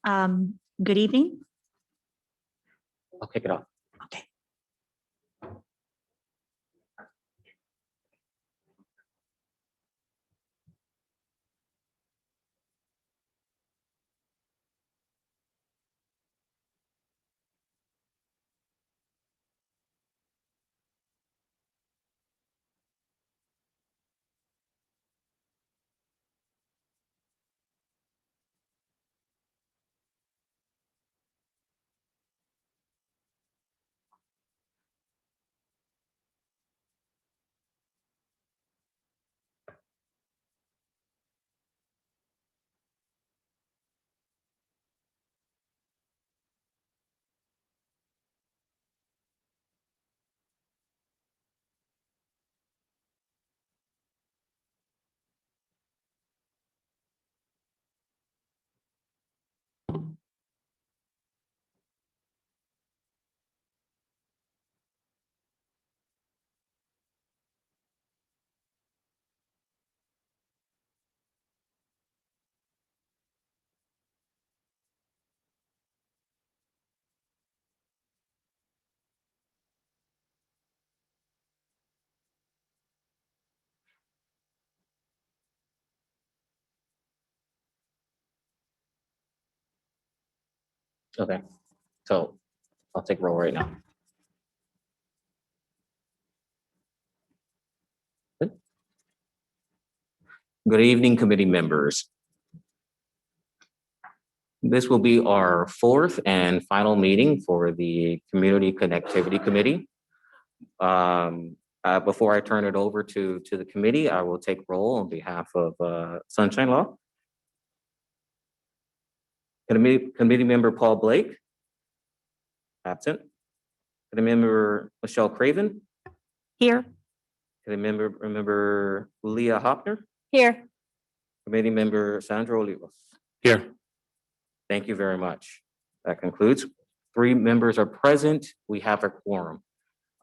Good evening. I'll kick it off. Okay. Okay, so I'll take roll right now. Good evening, committee members. This will be our fourth and final meeting for the Community Connectivity Committee. Before I turn it over to the committee, I will take roll on behalf of Sunshine Law. Committee member Paul Blake. Absent. Committee member Michelle Craven. Here. Committee member Leah Hopner. Here. Committee member Sandra Olivas. Here. Thank you very much. That concludes. 3 members are present. We have a quorum.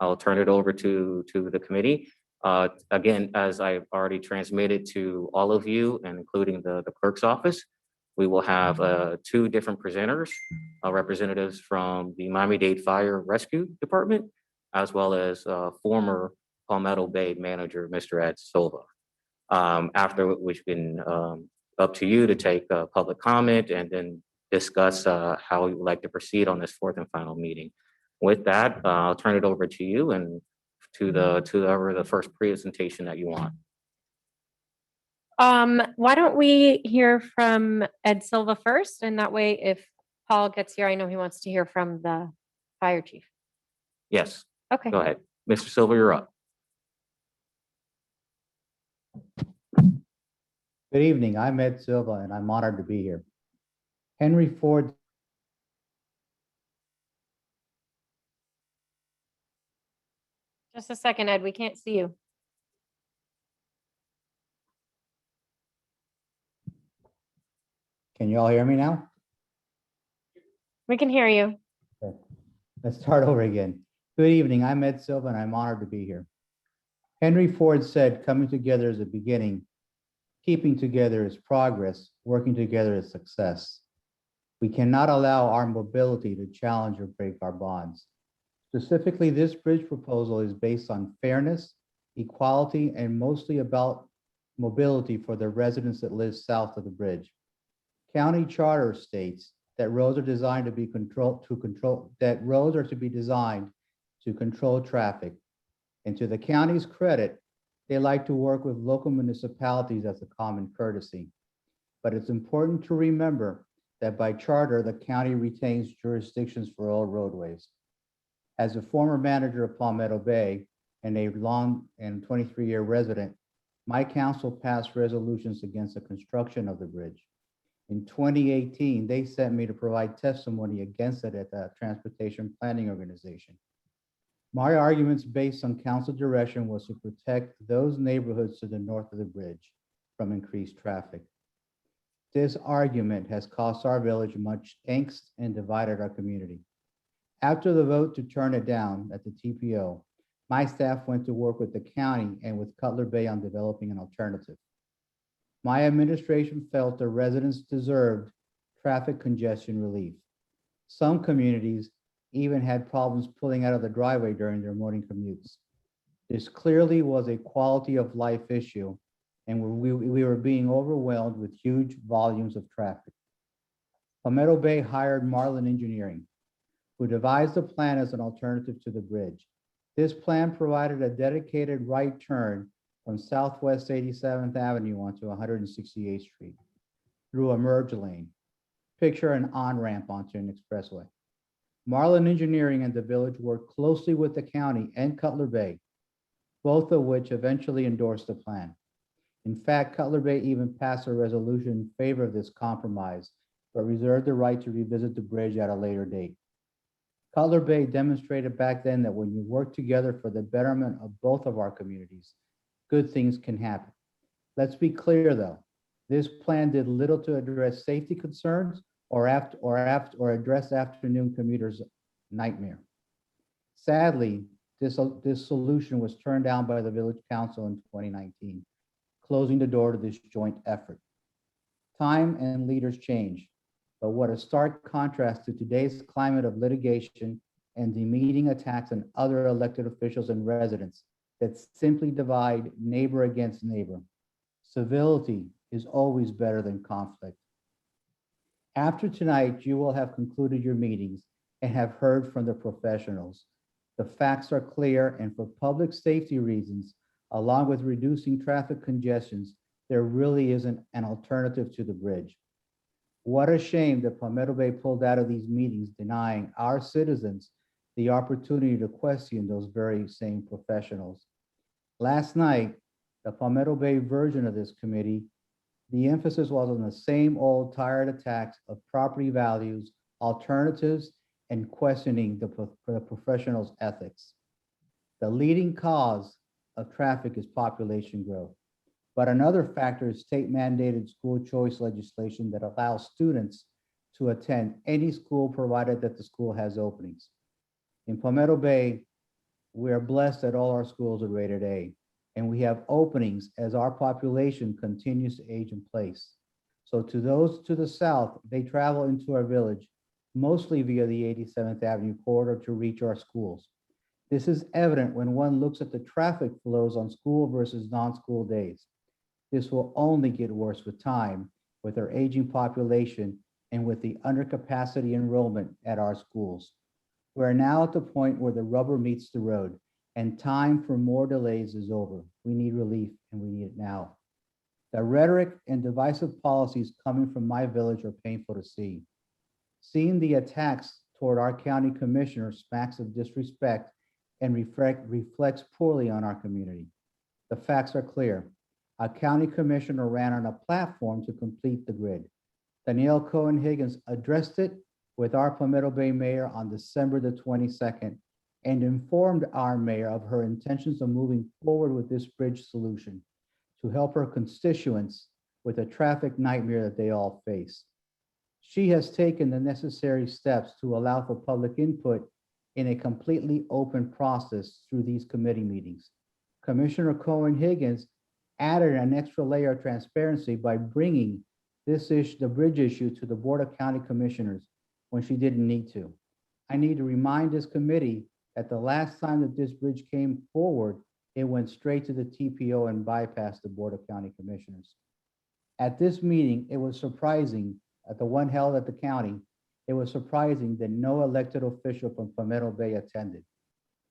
I'll turn it over to the committee. Again, as I've already transmitted to all of you, and including the clerk's office, we will have 2 different presenters, representatives from the Miami-Dade Fire Rescue Department, as well as former Palmetto Bay manager, Mr. Ed Silva. After which been up to you to take public comment and then discuss how you would like to proceed on this 4th and final meeting. With that, I'll turn it over to you and to the first presentation that you want. Why don't we hear from Ed Silva first, and that way if Paul gets here, I know he wants to hear from the fire chief. Yes, Okay. go ahead. Mr. Silva, you're up. Good evening. I'm Ed Silva, and I'm honored to be here. Henry Ford. Just a second, Ed, we can't see you. Can you all hear me now? We can hear you. Okay. Let's start over again. Good evening. I'm Ed Silva, and I'm honored to be here. Henry Ford said, coming together is a beginning, keeping together is progress, working together is success. We cannot allow our mobility to challenge or break our bonds. Specifically, this bridge proposal is based on fairness, equality, and mostly about mobility for the residents that live south of the bridge. County charter states that roads are designed to be designed to control traffic. And to the county's credit, they like to work with local municipalities as a common courtesy. But it's important to remember that by charter, the county retains jurisdictions for all roadways. As a former manager of Palmetto Bay and a long and 23-year resident, my council passed resolutions against the construction of the bridge. In 2018, they sent me to provide testimony against it at the Transportation Planning Organization. My arguments based on council direction was to protect those neighborhoods to the north of the bridge from increased traffic. This argument has cost our village much angst and divided our community. After the vote to turn it down at the TPO, my staff went to work with the county and with Cutler Bay on developing an alternative. My administration felt the residents deserved traffic congestion relief. Some communities even had problems pulling out of the driveway during their morning commutes. This clearly was a quality of life issue, and we were being overwhelmed with huge volumes of traffic. Palmetto Bay hired Marlin Engineering, who devised a plan as an alternative to the bridge. This plan provided a dedicated right turn from Southwest 87th Avenue onto 168th Street through a merge lane. Picture an on-ramp onto an expressway. Marlin Engineering and the village worked closely with the county and Cutler Bay, both of which eventually endorsed the plan. In fact, Cutler Bay even passed a resolution in favor of this compromise, but reserved the right to revisit the bridge at a later date. Cutler Bay demonstrated back then that when you work together for the betterment of both of our communities, good things can happen. Let's be clear though, this plan did little to address safety concerns or address afternoon commuters' nightmare. Sadly, this solution was turned down by the village council in 2019, closing the door to this joint effort. Time and leaders change, but what a stark contrast to today's climate of litigation and demeaning attacks on other elected officials and residents that simply divide neighbor against neighbor. Civility is always better than conflict. After tonight, you will have concluded your meetings and have heard from the professionals. The facts are clear, and for public safety reasons, along with reducing traffic congestions, there really isn't an alternative to the bridge. What a shame that Palmetto Bay pulled out of these meetings, denying our citizens the opportunity to question those very same professionals. Last night, the Palmetto Bay version of this committee, the emphasis was on the same old tired attacks of property values, alternatives, and questioning the professionals' ethics. The leading cause of traffic is population growth. But another factor is state mandated school choice legislation that allows students to attend any school provided that the school has openings. In Palmetto Bay, we are blessed that all our schools are rated A, and we have openings as our population continues to age in place. So to those to the south, they travel into our village, mostly via the 87th Avenue corridor to reach our schools. This is evident when one looks at the traffic flows on school versus non-school days. This will only get worse with time, with our aging population and with the undercapacity enrollment at our schools. We're now at the point where the rubber meets the road, and time for more delays is over. We need relief, and we need it now. The rhetoric and divisive policies coming from my village are painful to see. Seeing the attacks toward our county commissioner smacks of disrespect and reflects poorly on our community. The facts are clear. A county commissioner ran on a platform to complete the grid. Danielle Cohen Higgins addressed it with our Palmetto Bay mayor on December the 22nd and informed our mayor of her intentions of moving forward with this bridge solution to help her constituents with the traffic nightmare that they all face. She has taken the necessary steps to allow for public input in a completely open process through these committee meetings. Commissioner Cohen Higgins added an extra layer of transparency by bringing this issue, the bridge issue, to the Board of County Commissioners when she didn't need to. I need to remind this committee that the last time that this bridge came forward, it went straight to the TPO and bypassed the Board of County Commissioners. At this meeting, it was surprising, at the one held at the county, it was surprising that no elected official from Palmetto Bay attended.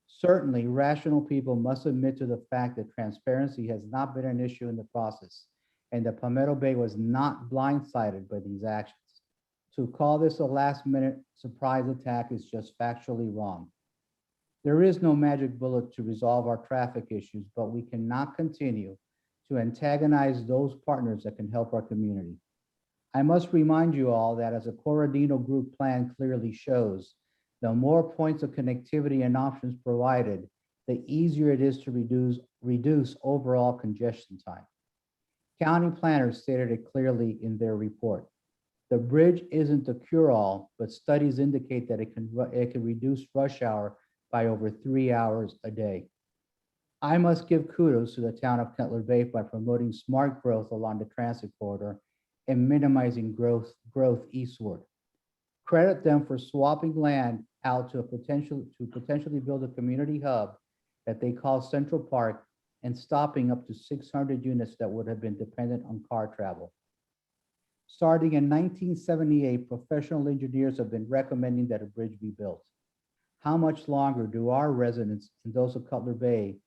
Certainly, rational people must admit to the fact that transparency has not been an issue in the process, and that Palmetto Bay was not blindsided by these actions. To call this a last-minute surprise attack is just factually wrong. There is no magic bullet to resolve our traffic issues, but we cannot continue to antagonize those partners that can help our community. I must remind you all that, as a Corradino Group plan clearly shows, the more points of connectivity and options provided, the easier it is to reduce overall congestion time. County planners stated it clearly in their report. The bridge isn't the cure-all, but studies indicate that it can reduce rush hour by over 3 hours a day. I must give kudos to the town of Cutler Bay by promoting smart growth along the transit corridor and minimizing growth eastward. Credit them for swapping land out to potentially build a community hub that they call Central Park and stopping up to 600 units that would have been dependent on car travel. Starting in 1978, professional engineers have been recommending that a bridge be built. How much longer do our residents in those of Cutler Bay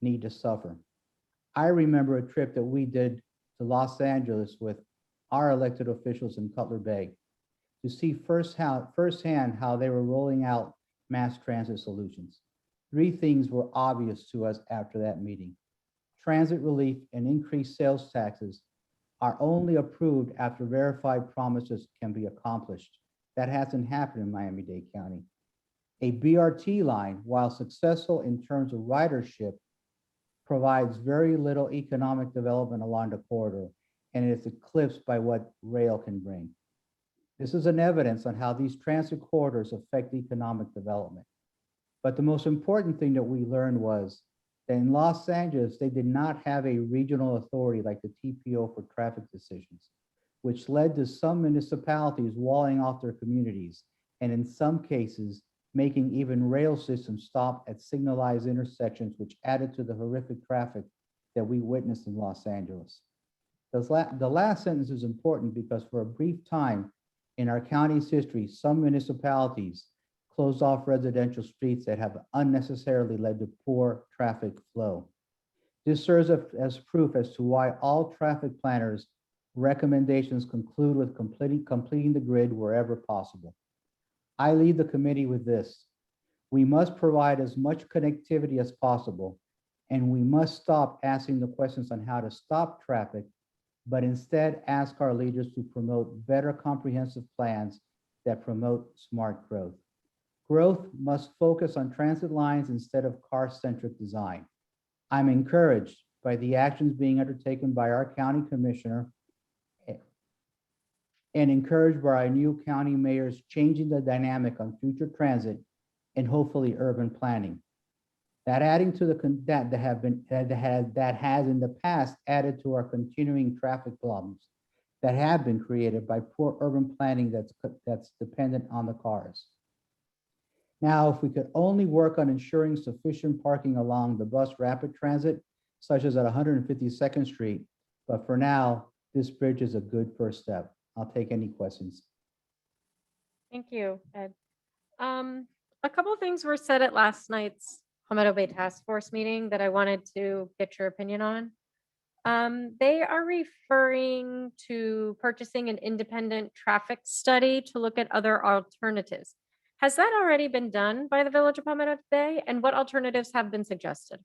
need to suffer? I remember a trip that we did to Los Angeles with our elected officials in Cutler Bay to see firsthand how they were rolling out mass transit solutions. Three things were obvious to us after that meeting. Transit relief and increased sales taxes are only approved after verified promises can be accomplished. That hasn't happened in Miami-Dade County. A BRT line, while successful in terms of ridership, provides very little economic development along the corridor, and it is eclipsed by what rail can bring. This is an evidence on how these transit corridors affect economic development. But the most important thing that we learned was that in Los Angeles, they did not have a regional authority like the TPO for traffic decisions, which led to some municipalities walling off their communities, and in some cases, making even rail systems stop at signalized intersections, which added to the horrific traffic that we witnessed in Los Angeles. The last sentence is important because for a brief time in our county's history, some municipalities closed off residential streets that have unnecessarily led to poor traffic flow. This serves as proof as to why all traffic planners' recommendations conclude with completing the grid wherever possible. I lead the committee with this. We must provide as much connectivity as possible, and we must stop asking the questions on how to stop traffic, but instead ask our leaders to promote better comprehensive plans that promote smart growth. Growth must focus on transit lines instead of car-centric design. I'm encouraged by the actions being undertaken by our county commissioner and encouraged by our new county mayors changing the dynamic on future transit and hopefully urban planning. That adding to that has in the past added to our continuing traffic problems that have been created by poor urban planning that's dependent on the cars. Now, if we could only work on ensuring sufficient parking along the bus rapid transit, such as at 152nd Street, but for now, this bridge is a good first step. I'll take any questions. Thank you, Ed. A couple of things were said at last night's Palmetto Bay Task Force meeting that I wanted to get your opinion on. They are referring to purchasing an independent traffic study to look at other alternatives. Has that already been done by the Village of Palmetto Bay? And what alternatives have been suggested?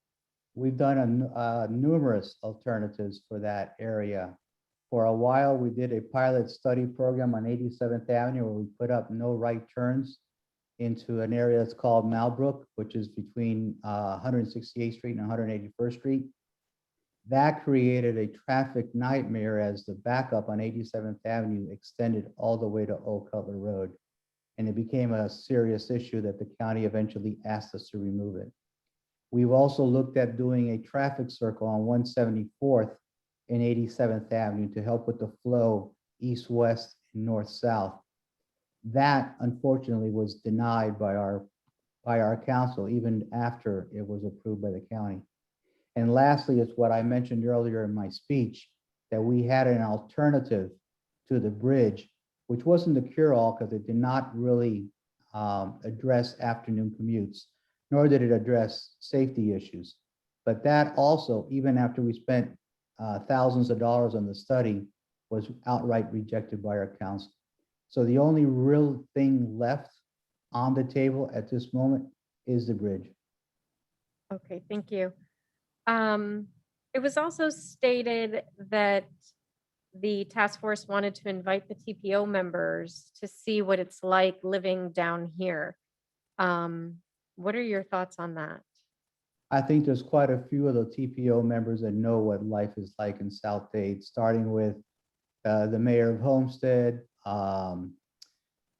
We've done numerous alternatives for that area. For a while, we did a pilot study program on 87th Avenue where we put up no right turns into an area that's called Malbrook, which is between 168th Street and 181st Street. That created a traffic nightmare as the backup on 87th Avenue extended all the way to Old Cutler Road. And it became a serious issue that the county eventually asked us to remove it. We've also looked at doing a traffic circle on 174th and 87th Avenue to help with the flow east-west and north-south. That unfortunately was denied by our council even after it was approved by the county. And lastly, it's what I mentioned earlier in my speech, that we had an alternative to the bridge, which wasn't the cure-all because it did not really address afternoon commutes, nor did it address safety issues. But that also, even after we spent thousands of dollars on the study, was outright rejected by our council. So the only real thing left on the table at this moment is the bridge. Okay, thank you. It was also stated that the task force wanted to invite the TPO members to see what it's like living down here. What are your thoughts on that? I think there's quite a few of the TPO members that know what life is like in South Dade, starting with the mayor of Homestead,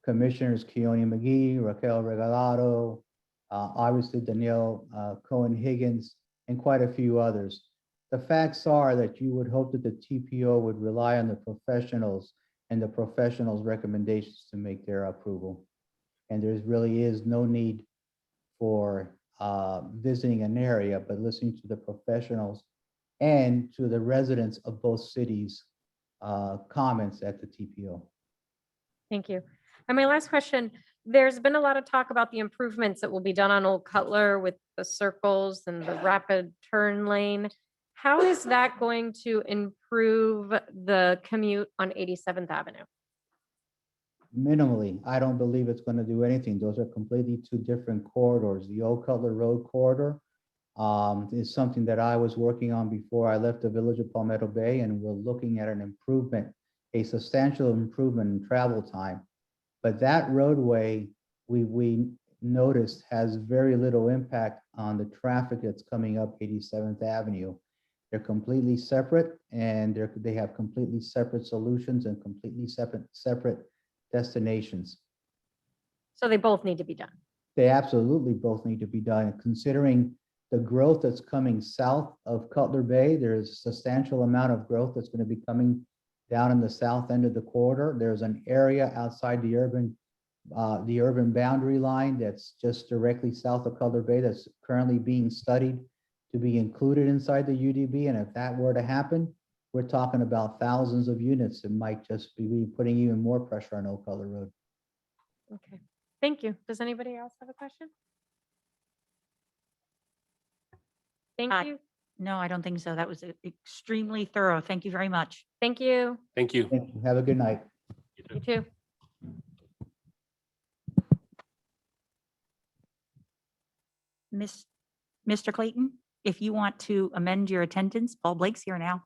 Commissioners Keone McGee, Raquel Regalado, obviously Danielle, Cohen Higgins, and quite a few others. the facts are that you would hope that the TPO would rely on the professionals and the professionals' recommendations to make their approval. And there really is no need for visiting an area, but listening to the professionals and to the residents of both cities' comments at the TPO. Thank you. And my last question, there's been a lot of talk about the improvements that will be done on Old Cutler with the circles and the rapid turn lane. How is that going to improve the commute on 87th Avenue? Minimally, I don't believe it's going to do anything. Those are completely two different corridors. The Old Cutler Road corridor is something that I was working on before I left the village of Palmetto Bay, and we're looking at an improvement, a substantial improvement in travel time. But that roadway, we noticed, has very little impact on the traffic that's coming up 87th Avenue. They're completely separate, and they have completely separate solutions and completely separate destinations. So they both need to be done. They absolutely both need to be done. Considering the growth that's coming south of Cutler Bay, there's a substantial amount of growth that's going to be coming down in the south end of the corridor. There's an area outside the urban boundary line that's just directly south of Cutler Bay that's currently being studied to be included inside the UDB. And if that were to happen, we're talking about thousands of units. It might just be putting even more pressure on Old Cutler Road. Okay, thank you. Does anybody else have a question? Thank Uh, you. No, I don't think so. That was extremely thorough. Thank you very much. Thank you. Thank you. Thank you. Have a good night. You too. Mr. Clayton, if you want to amend your attendance, Paul Blake's here now.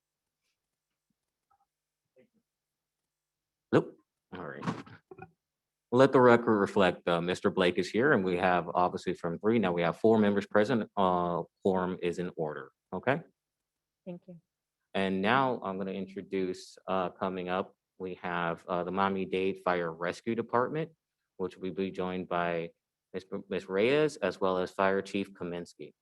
Nope. All right. Let the record reflect, Mr. Blake is here, and we have obviously from 3, now we have 4 members present. Quorum is in order, okay? Thank you. And now I'm going to introduce, coming up, we have the Miami-Dade Fire Rescue Department, which will be joined by Ms. Reyes, as well as Fire Chief Kaminsky.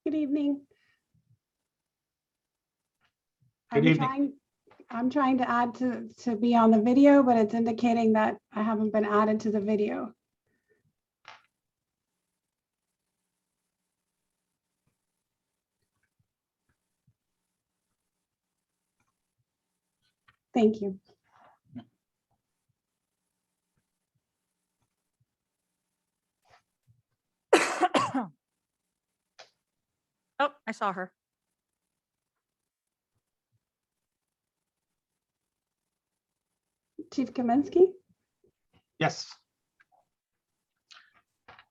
Good evening. Good evening. I'm trying to add to be on the video, but it's indicating that I haven't been added to the video. Thank you. Oh, I saw her. Chief Kaminsky? Yes.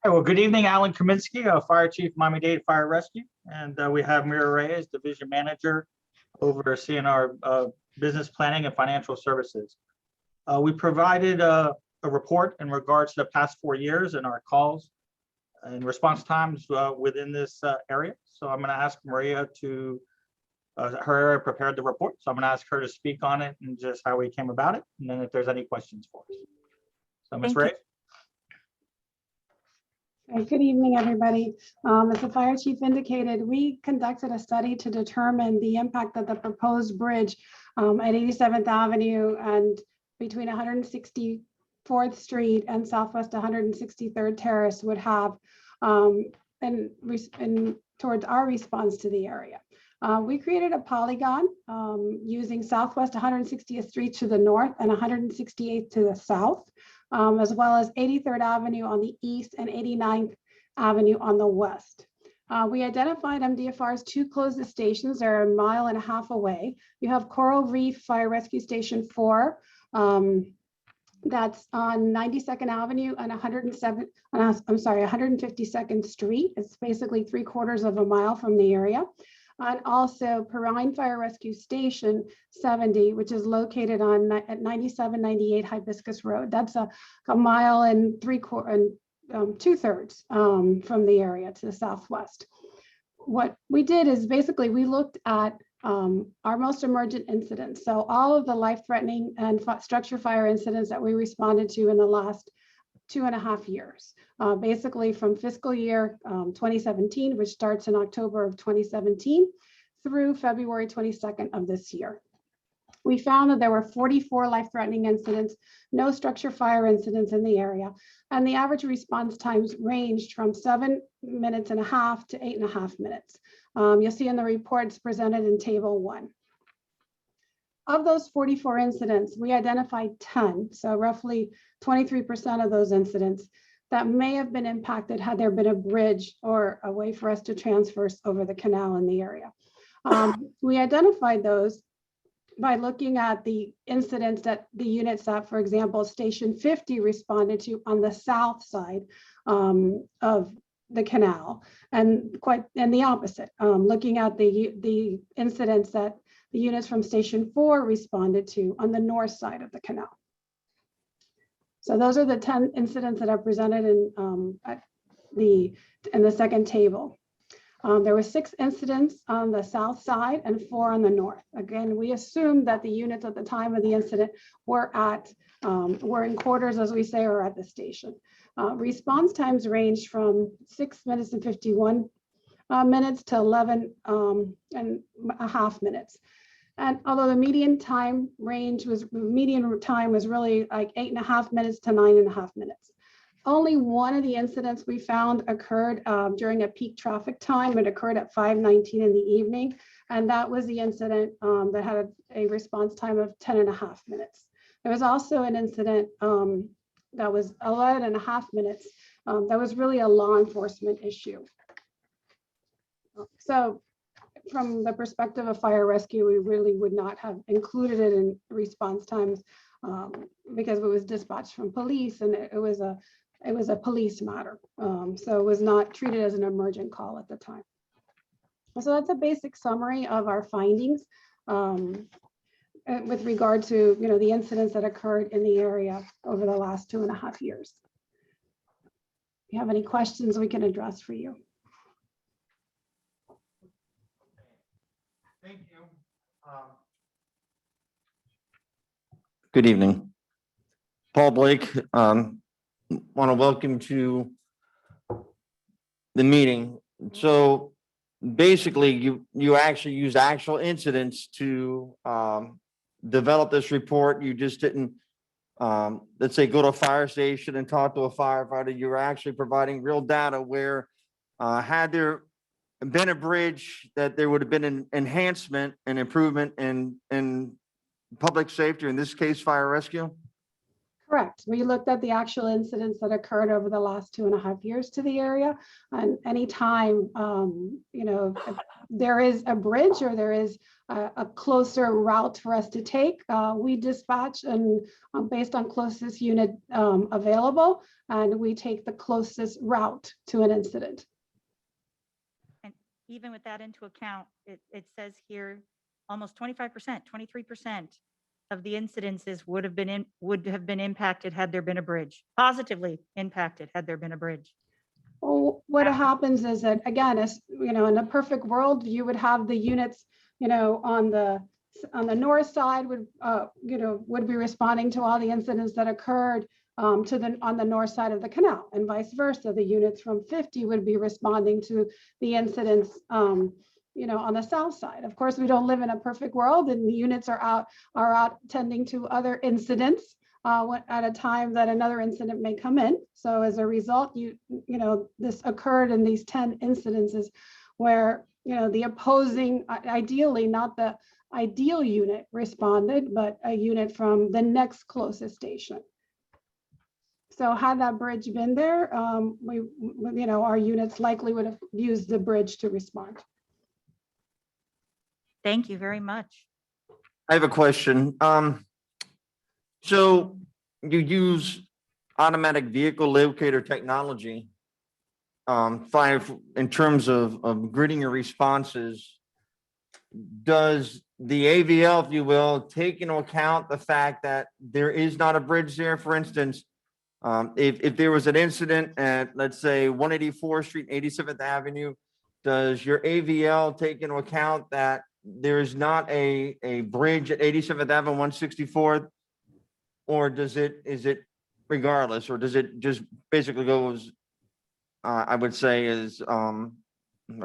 Hey, well, good evening, Alan Kaminsky, Fire Chief, Miami-Dade Fire Rescue. And we have Mira Reyes, Division Manager, overseeing our business planning and financial services. We provided a report in regards to the past 4 years and our calls and response times within this area. So I'm going to ask Maria to, her area prepared the report. So I'm going to ask her to speak on it and just how we came about it. And then if there's any questions for us. So Ms. Thank you. Reyes. Good evening, everybody. As the fire chief indicated, we conducted a study to determine the impact that the proposed bridge at 87th Avenue and between 164th Street and Southwest 163rd Terrace would have and towards our response to the area. We created a polygon using Southwest 160th Street to the north and 168th to the south, as well as 83rd Avenue on the east and 89th Avenue on the west. We identified MDFR's 2 closest stations. They're 1.5 miles away. You have Coral Reef Fire Rescue Station 4. That's on 92nd Avenue and 152nd Street. It's basically 3/4 of a mile from the area. And also Perrine Fire Rescue Station 70, which is located at 9798 Hibiscus Road. That's a mile and 2/3 from the area to the southwest. What we did is basically we looked at our most emergent incidents. So all of the life-threatening and structure fire incidents that we responded to in the last 2.5 years, basically from fiscal year 2017, which starts in October of 2017, through February 22nd of this year. We found that there were 44 life-threatening incidents, no structure fire incidents in the area, and the average response times ranged from 7.5 minutes to 8.5 minutes. You'll see in the reports presented in Table 1. Of those 44 incidents, we identified 10, so roughly 23% of those incidents that may have been impacted had there been a bridge or a way for us to transfer over the canal in the area. We identified those by looking at the incidents that the units that, for example, Station 50 responded to on the south side of the canal, and the opposite, looking at the incidents that the units from Station 4 responded to on the north side of the canal. So those are the 10 incidents that are presented in the second table. There were 6 incidents on the south side and 4 on the north. Again, we assumed that the units at the time of the incident were in quarters, as we say, or at the station. Response times ranged from 6 minutes and 51 minutes to 11.5 minutes. And although the median time was really like 8.5 minutes to 9.5 minutes. Only one of the incidents we found occurred during a peak traffic time. It occurred at 5:19 in the evening. And that was the incident that had a response time of 10.5 minutes. There was also an incident that was 11.5 minutes. That was really a law enforcement issue. So from the perspective of fire rescue, we really would not have included it in response times because it was dispatched from police and it was a police matter. So it was not treated as an emergent call at the time. So that's a basic summary of our findings with regard to the incidents that occurred in the area over the last 2.5 years. If you have any questions, we can address for you. Thank you. Good evening. Paul Blake, want to welcome to the meeting. So basically, you actually used actual incidents to develop this report. You just didn't, let's say, go to a fire station and talk to a firefighter. You were actually providing real data where had there been a bridge, that there would have been an enhancement and improvement in public safety, in this case, fire rescue? Correct. We looked at the actual incidents that occurred over the last 2.5 years to the area. And anytime, there is a bridge or there is a closer route for us to take, we dispatch and based on closest unit available, and we take the closest route to an incident. Even with that into account, it says here almost 25%, 23% of the incidences would have been impacted had there been a bridge, positively impacted had there been a bridge. Well, what happens is that, again, in a perfect world, you would have the units, on the north side would be responding to all the incidents that occurred on the north side of the canal, and vice versa. The units from 50 would be responding to the incidents, on the south side. Of course, we don't live in a perfect world, and the units are out tending to other incidents at a time that another incident may come in. So as a result, this occurred in these 10 incidences where the opposing, ideally not the ideal unit responded, but a unit from the next closest station. So had that bridge been there, our units likely would have used the bridge to respond. Thank you very much. I have a question. So you use automatic vehicle locator technology in terms of gridding your responses. does the AVL, if you will, take into account the fact that there is not a bridge there? For instance, if there was an incident at, let's say, 184th Street, 87th Avenue, does your AVL take into account that there is not a bridge at 87th Avenue, 164th? Or is it regardless, or does it just basically goes, I would say is, a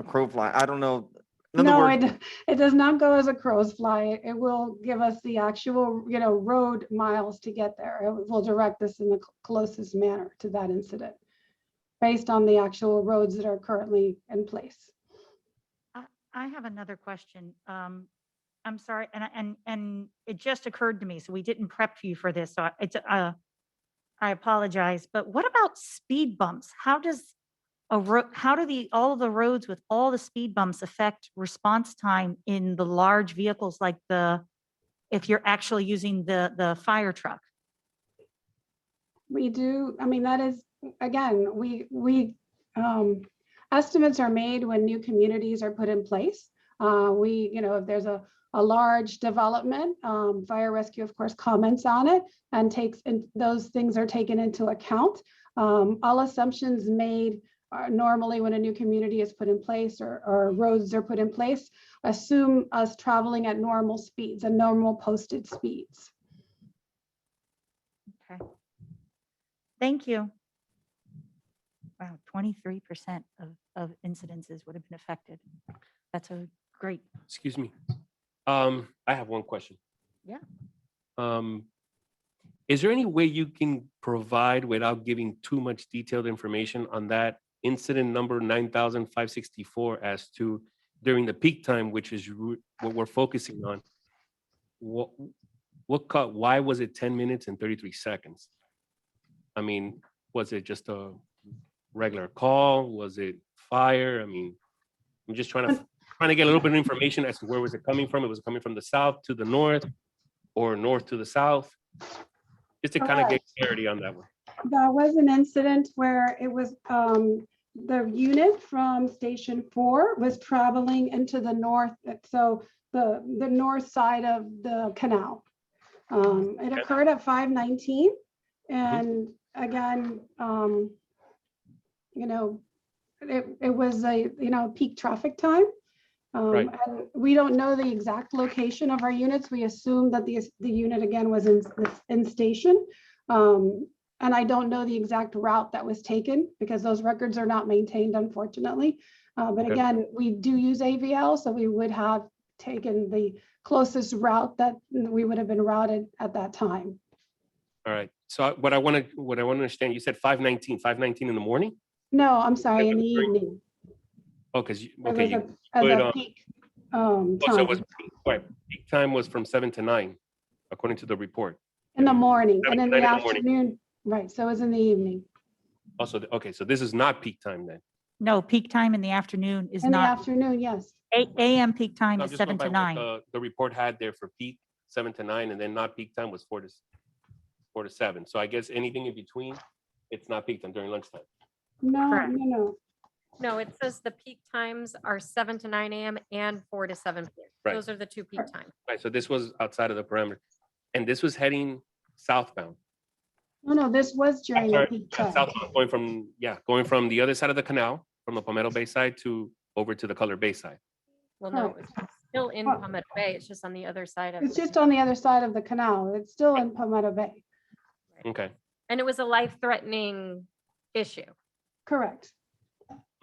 crow fly? I don't know. In other No, words, it does not go as a crow's fly. It will give us the actual, road miles to get there. It will direct us in the closest manner to that incident based on the actual roads that are currently in place. I have another question. I'm sorry, and it just occurred to me, so we didn't prep you for this, so I apologize, but what about speed bumps? How do all of the roads with all the speed bumps affect response time in the large vehicles like if you're actually using the fire truck? We do, I mean, that is, again, estimates are made when new communities are put in place. If there's a large development, fire rescue, of course, comments on it and those things are taken into account. All assumptions made normally when a new community is put in place or roads are put in place, assume us traveling at normal speeds and normal posted speeds. Okay. Thank you. Wow, 23% of incidences would have been affected. That's a great. Excuse me. I have one question. Yeah. Is there any way you can provide without giving too much detailed information on that incident number 9,564 as to during the peak time, which is what we're focusing on? Why was it 10 minutes and 33 seconds? I mean, was it just a regular call? Was it fire? I mean, I'm just trying to get a little bit of information as to where was it coming from. It was coming from the south to the north or north to the south, just to kind of get clarity on that one. That was an incident where it was the unit from Station 4 was traveling into the north, so the north side of the canal. It occurred at 5:19, and again, it was a peak traffic time. Right. And we don't know the exact location of our units. We assume that the unit again was in station. And I don't know the exact route that was taken because those records are not maintained, unfortunately. But again, we do use AVL, so we would have taken the closest route that we would have been routed at that time. All right. So what I want to understand, you said 5:19 in the morning? No, I'm sorry, in the evening. Oh, because As a peak so it was time. right. Peak time was from 7 to 9, according to the report. In the morning, and in 7 to 9 the in the morning. afternoon, right, so it was in the evening. Also, okay, so this is not peak time then. No, peak time in the afternoon is In the not, afternoon, yes. 8 a.m. peak time No, I'm is just 7 going to by what 9. the report had there for peak, 7 to 9, and then not peak time was 4 to 7. So I guess anything in between, it's not peak time during lunchtime. No, Correct. no. No, it says the peak times are 7 to 9 a.m. and 4 to 7 p.m. Right. Those are the two peak times. Right, so this was outside of the parameter. And this was heading southbound. No, this was during the peak time. Southbound, going from the other side of the canal, from the Palmetto Bay side over to the Cutler Bay side. Well, no, it's still in Oh. Palmetto Bay. It's just on the other side of It's the- just on the other side of the canal. It's still in Palmetto Bay. Okay, And it was a life-threatening issue. Correct.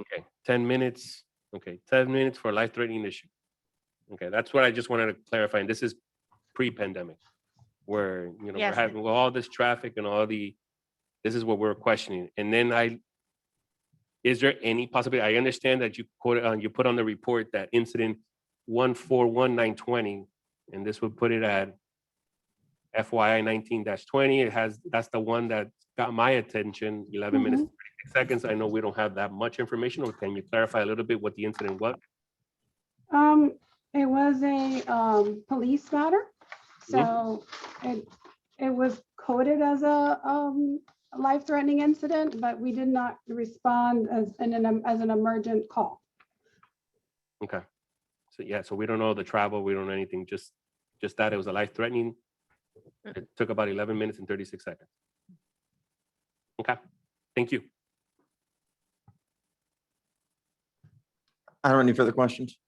okay, 10 minutes. Okay, 10 minutes for a life-threatening issue. Okay, that's what I just wanted to clarify. And this is pre-pandemic, where, we're Yes. having all this traffic and this is what we're questioning. And then is there any possibility, I understand that you put on the report that incident 141-920, and this would put it at FYI 19-20. That's the one that got my attention, 11 minutes, 36 seconds. I know we don't have that much information, or can you clarify a little bit what the incident was? It was a police matter. So it was coded as a life-threatening incident, but we did not respond as an emergent call. Okay. So yeah, so we don't know the travel, we don't know anything, just that it was a life threatening. It took about 11 minutes and 36 seconds. Okay, thank you. I don't have any further questions.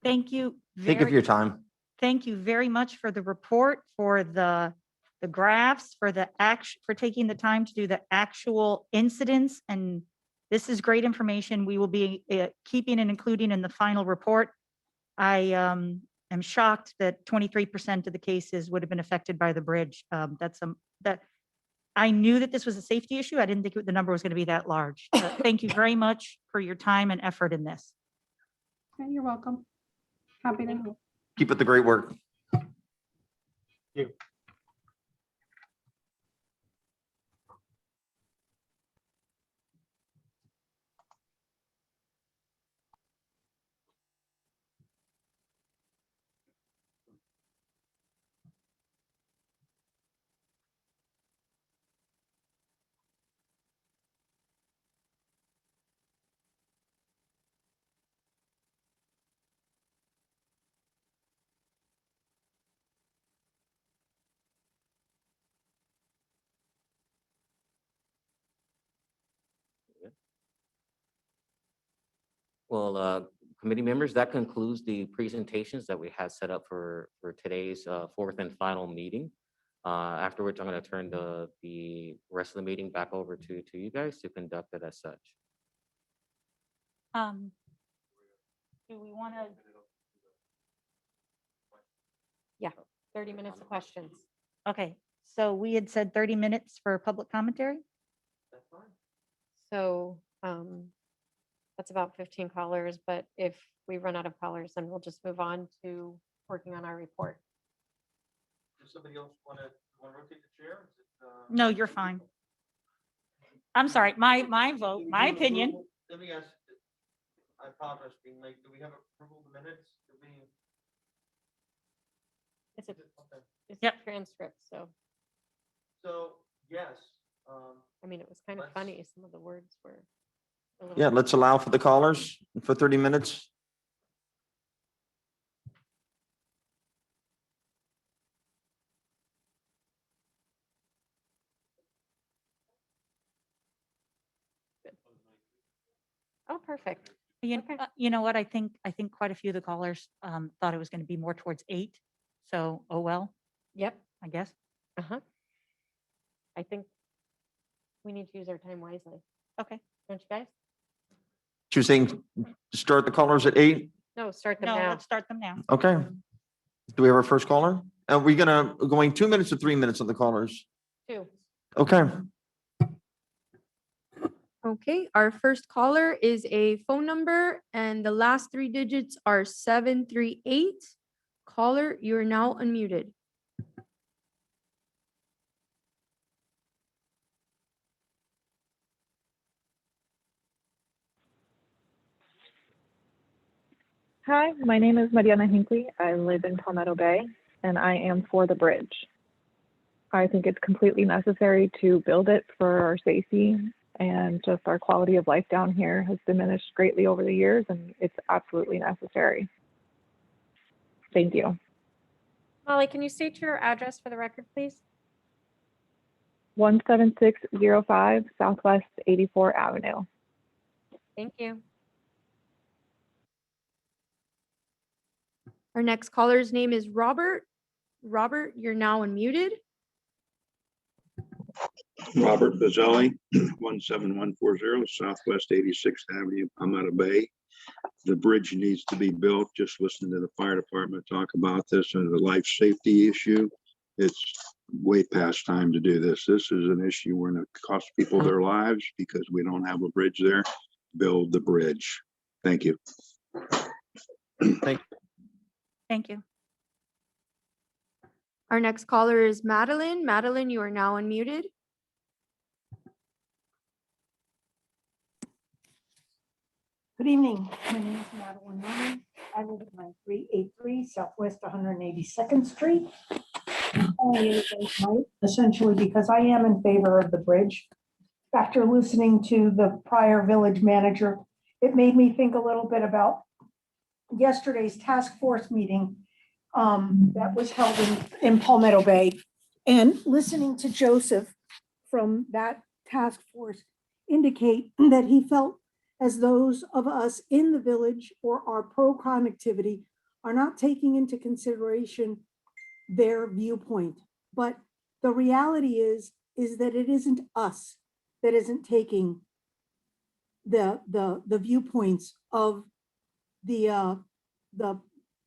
Thank you. Thank you for your time. Thank you very much for the report, for the graphs, for for taking the time to do the actual incidents. And this is great information. We will be keeping and including in the final report. I am shocked that 23% of the cases would have been affected by the bridge. That I knew that this was a safety issue. I didn't think the number was going to be that large. Thank you very much for your time and effort in this. Okay, you're welcome. Happy to help. Keep up the great work. You. Well, committee members, that concludes the presentations that we had set up for today's fourth and final meeting. Afterwards, I'm going to turn the rest of the meeting back over to you guys to conduct it as such. Do we want to? Yeah, 30 minutes of questions. Okay, so we had said 30 minutes for public commentary? So that's about 15 callers, but if we run out of callers, then we'll just move on to working on our report. Does somebody else want to rotate the chair? No, you're fine. I'm sorry, my vote, my opinion. Let me ask, I apologize for being late. Do we have approval of the minutes? It's a- Okay. It's Yep. transcripts, so, So, yes. I mean, it was kind of Let's- funny. Some of the words were. a little- Yeah, let's allow for the callers for 30 minutes. Oh, perfect. Okay. You know what? I think quite a few of the callers thought it was going to be more towards 8. So, oh, well, Yep. I guess. Uh-huh. I think we need to use our time wisely. Okay. Don't you guys? You're saying start the callers at 8? No, start them No, now. let's start them now. Okay. Do we have our first caller? Are we going 2 minutes or 3 minutes on the callers? 2. Okay. Okay, our first caller is a phone number and the last 3 digits are 738. Caller, you are now unmuted. Hi, my name is Mariana Hinckley. I live in Palmetto Bay, and I am for the bridge. I think it's completely necessary to build it for our safety, and just our quality of life down here has diminished greatly over the years, and it's absolutely necessary. Thank you. Molly, can you state your address for the record, please? 17605 Southwest 84 Avenue. Thank you. Our next caller's name is Robert. Robert, you're now unmuted. Robert Bazzelli, 17140 Southwest 86th Avenue, Palmetto Bay. The bridge needs to be built. Just listen to the fire department talk about this and the life safety issue. It's way past time to do this. This is an issue where it costs people their lives because we don't have a bridge there. Build the bridge. Thank you. Thank you. Our next caller is Madeline. Madeline, you are now unmuted. Good evening. My name is Madeline Norman. I live at 9383 Southwest 182nd Street. Essentially because I am in favor of the bridge. After listening to the prior village manager, it made me think a little bit about yesterday's task force meeting that was held in Palmetto Bay. And listening to Joseph from that task force indicate that he felt as those of us in the village or our pro-crime activity are not taking into consideration their viewpoint. But the reality is that it isn't us that isn't taking the viewpoints of the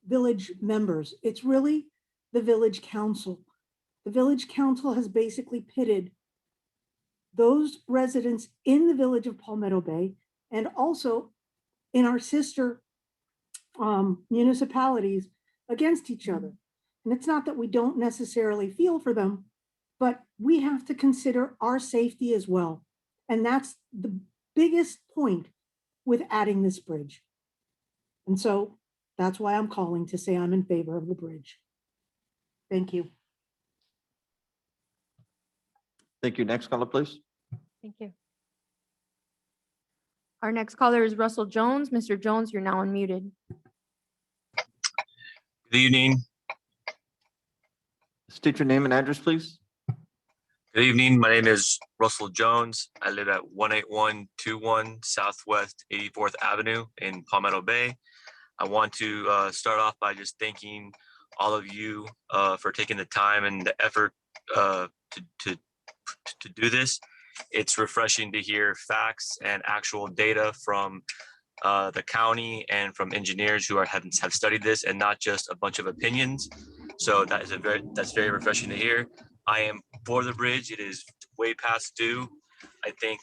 village members. It's really the village council. The village council has basically pitted those residents in the village of Palmetto Bay and also in our sister municipalities against each other. And it's not that we don't necessarily feel for them, but we have to consider our safety as well. And that's the biggest point with adding this bridge. And so that's why I'm calling to say I'm in favor of the bridge. Thank you. Thank you. Next caller, please. Thank you. Our next caller is Russell Jones. Mr. Jones, you're now unmuted. Good evening. State your name and address, please. Good evening. My name is Russell Jones. I live at 18121 Southwest 84th Avenue in Palmetto Bay. I want to start off by just thanking all of you for taking the time and the effort to do this. It's refreshing to hear facts and actual data from the county and from engineers who have studied this and not just a bunch of opinions. So that's very refreshing to hear. I am for the bridge. It is way past due. I think,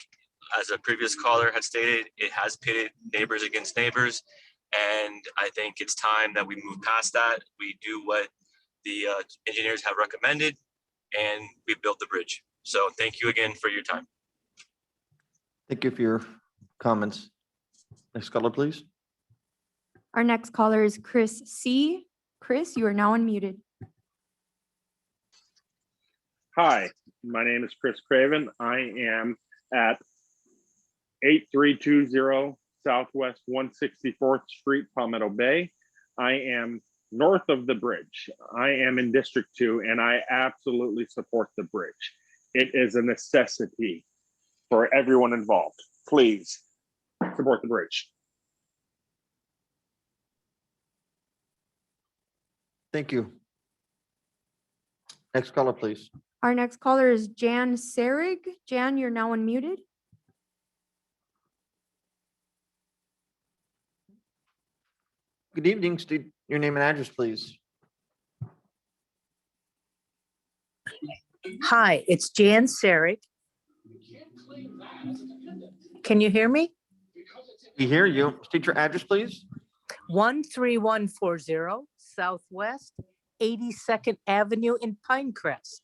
as a previous caller had stated, it has pitted neighbors against neighbors. And I think it's time that we move past that. We do what the engineers have recommended and we build the bridge. So thank you again for your time. Thank you for your comments. Next caller, please. Our next caller is Chris C. Chris, you are now unmuted. Hi, my name is Chris Craven. I am at 8320 Southwest 164th Street, Palmetto Bay. I am north of the bridge. I am in District 2 and I absolutely support the bridge. It is a necessity for everyone involved. Please support the bridge. Thank you. Next caller, please. Our next caller is Jan Sarig. Jan, you're now unmuted. Good evening. State your name and address, please. Hi, it's Jan Sarig. Can you hear me? We hear you. State your address, please. 13140 Southwest 82nd Avenue in Pinecrest.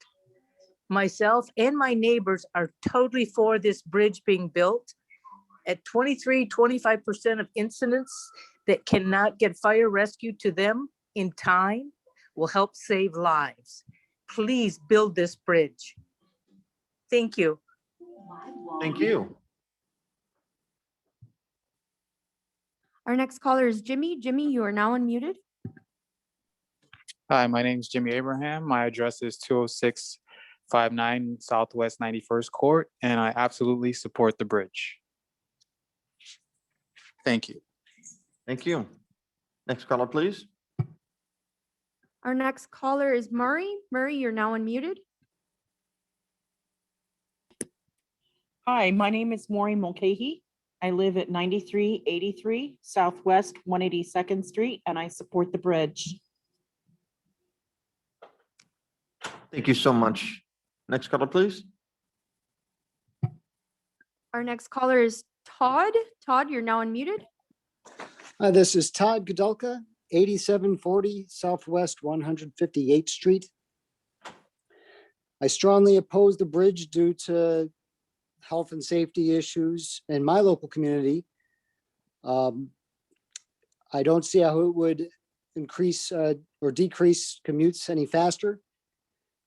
Myself and my neighbors are totally for this bridge being built. At 25% of incidents that cannot get fire rescue to them in time will help save lives. Please build this bridge. Thank you. Thank you. Our next caller is Jimmy. Jimmy, you are now unmuted. Hi, my name is Jimmy Abraham. My address is 20659 Southwest 91st Court, and I absolutely support the bridge. Thank you. Thank you. Next caller, please. Our next caller is Murray. Murray, you're now unmuted. Hi, my name is Maureen Mulcahy. I live at 9383 Southwest 182nd Street, and I support the bridge. Thank you so much. Next caller, please. Our next caller is Todd. Todd, you're now unmuted. Hi, this is Todd Godulka, 8740 Southwest 158th Street. I strongly oppose the bridge due to health and safety issues in my local community. I don't see how it would increase or decrease commutes any faster.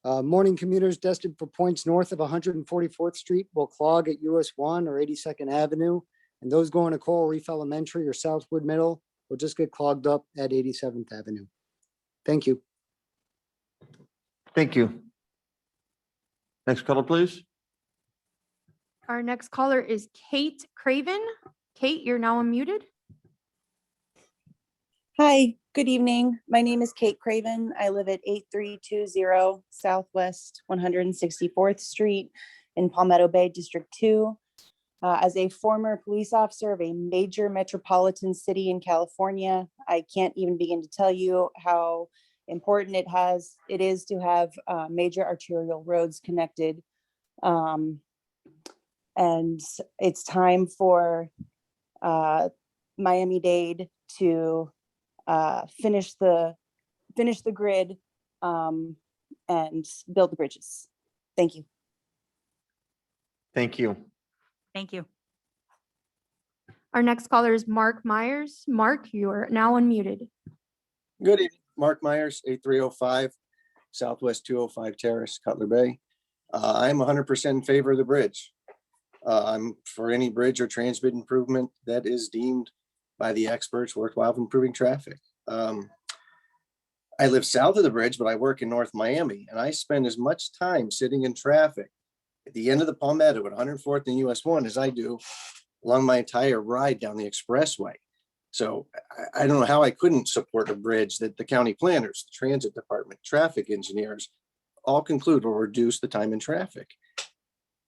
Morning commuters destined for points north of 144th Street will clog at US 1 or 82nd Avenue, and those going to Coral Reef Elementary or Southwood Middle will just get clogged up at 87th Avenue. Thank you. Thank you. Next caller, please. Our next caller is Kate Craven. Kate, you're now unmuted. Hi, good evening. My name is Kate Craven. I live at 8320 Southwest 164th Street in Palmetto Bay, District 2. As a former police officer of a major metropolitan city in California, I can't even begin to tell you how important it is to have major arterial roads connected. And it's time for Miami-Dade to finish the grid and build the bridges. Thank you. Thank you. Thank you. Our next caller is Mark Myers. Mark, you are now unmuted. Good evening, Mark Myers, 8305 Southwest 205 Terrace, Cutler Bay. I'm 100% in favor of the bridge. I'm for any bridge or transit improvement that is deemed by the experts worthwhile improving traffic. I live south of the bridge, but I work in North Miami, and I spend as much time sitting in traffic at the end of the Palmetto at 104th and US 1 as I do along my entire ride down the expressway. So I don't know how I couldn't support a bridge that the county planners, the transit department, traffic engineers all conclude will reduce the time in traffic.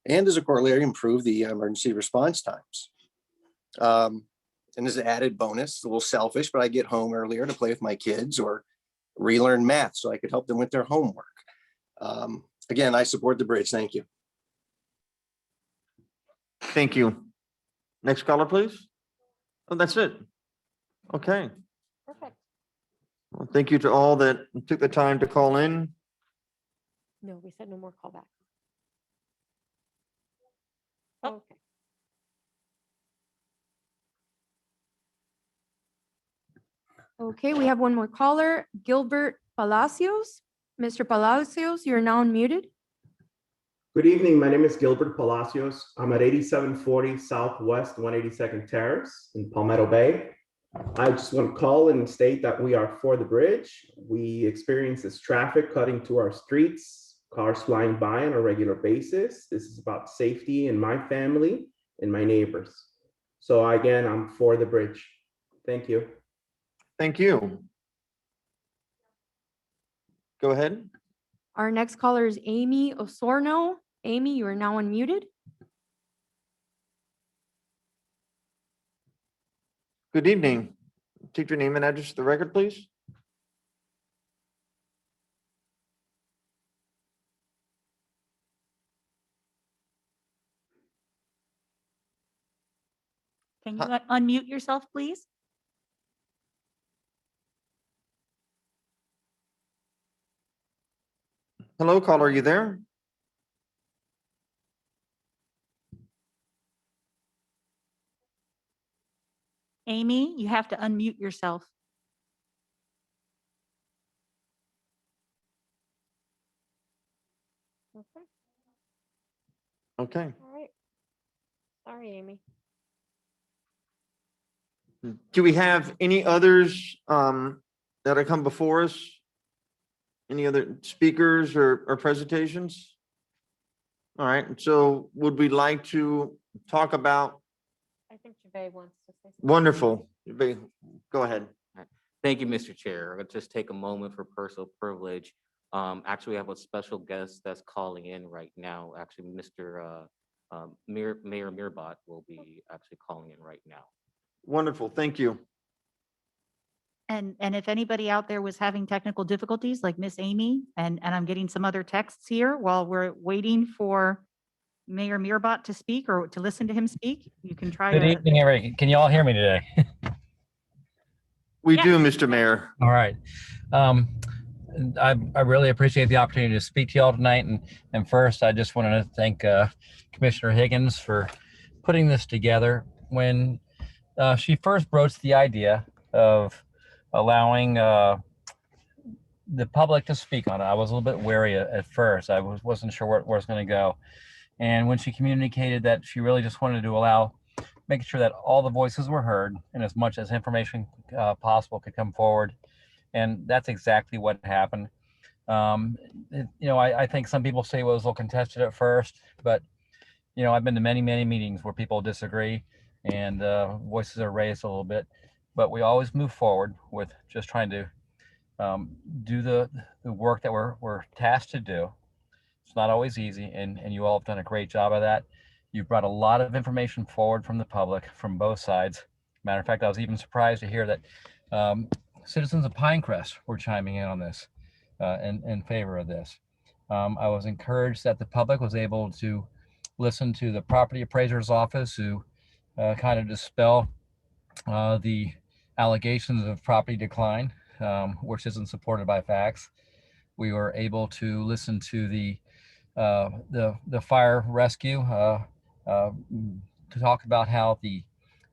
And as a corollary, improve the emergency response times. And as an added bonus, a little selfish, but I get home earlier to play with my kids or relearn math so I could help them with their homework. Again, I support the bridge. Thank you. Thank you. Next caller, please. Oh, that's it. Okay. Perfect. Well, thank you to all that took the time to call in. No, we said no more callback. Oh. Okay. Okay, we have one more caller, Gilbert Palacios. Mr. Palacios, you're now unmuted. Good evening. My name is Gilbert Palacios. I'm at 8740 Southwest 182nd Terrace in Palmetto Bay. I just want to call and state that we are for the bridge. We experience this traffic cutting to our streets, cars flying by on a regular basis. This is about safety in my family and my neighbors. So again, I'm for the bridge. Thank you. Thank you. Go ahead. Our next caller is Amy Osorno. Amy, you are now unmuted. Good evening. Take your name and address to the record, please. Can you unmute yourself, please? Hello, caller, are you there? Amy, you have to unmute yourself. Okay. Okay. All right. Sorry, Amy. Do we have any others that have come before us? Any other speakers or presentations? All right, so would we like to talk about? I think Gervais wants to say something. Wonderful. Go ahead. Thank you, Mr. Chair. I'll just take a moment for personal privilege. Actually, we have a special guest that's calling in right now. Actually, Mr. Mayor Meerbot will be actually calling in right now. Wonderful, thank you. And if anybody out there was having technical difficulties like Miss Amy, and I'm getting some other texts here while we're waiting for Mayor Meerbot to speak or to listen to him speak, you can try Good to. evening, everybody. Can you all hear me today? We do, Mr. Mayor. All right. I really appreciate the opportunity to speak to you all tonight. And first, I just wanted to thank Commissioner Higgins for putting this together. When she first broached the idea of allowing the public to speak on it, I was a little bit wary at first. I wasn't sure where it was going to go. And when she communicated that she really just wanted to allow making sure that all the voices were heard and as much as information possible could come forward. And that's exactly what happened. I think some people say it was a little contested at first, but I've been to many, many meetings where people disagree and voices are raised a little bit, but we always move forward with just trying to do the work that we're tasked to do. It's not always easy, and you all have done a great job of that. You've brought a lot of information forward from the public, from both sides. Matter of fact, I was even surprised to hear that citizens of Pinecrest were chiming in on this in favor of this. I was encouraged that the public was able to listen to the property appraiser's office, who kind of dispel the allegations of property decline, which isn't supported by facts. We were able to listen to the fire rescue to talk about how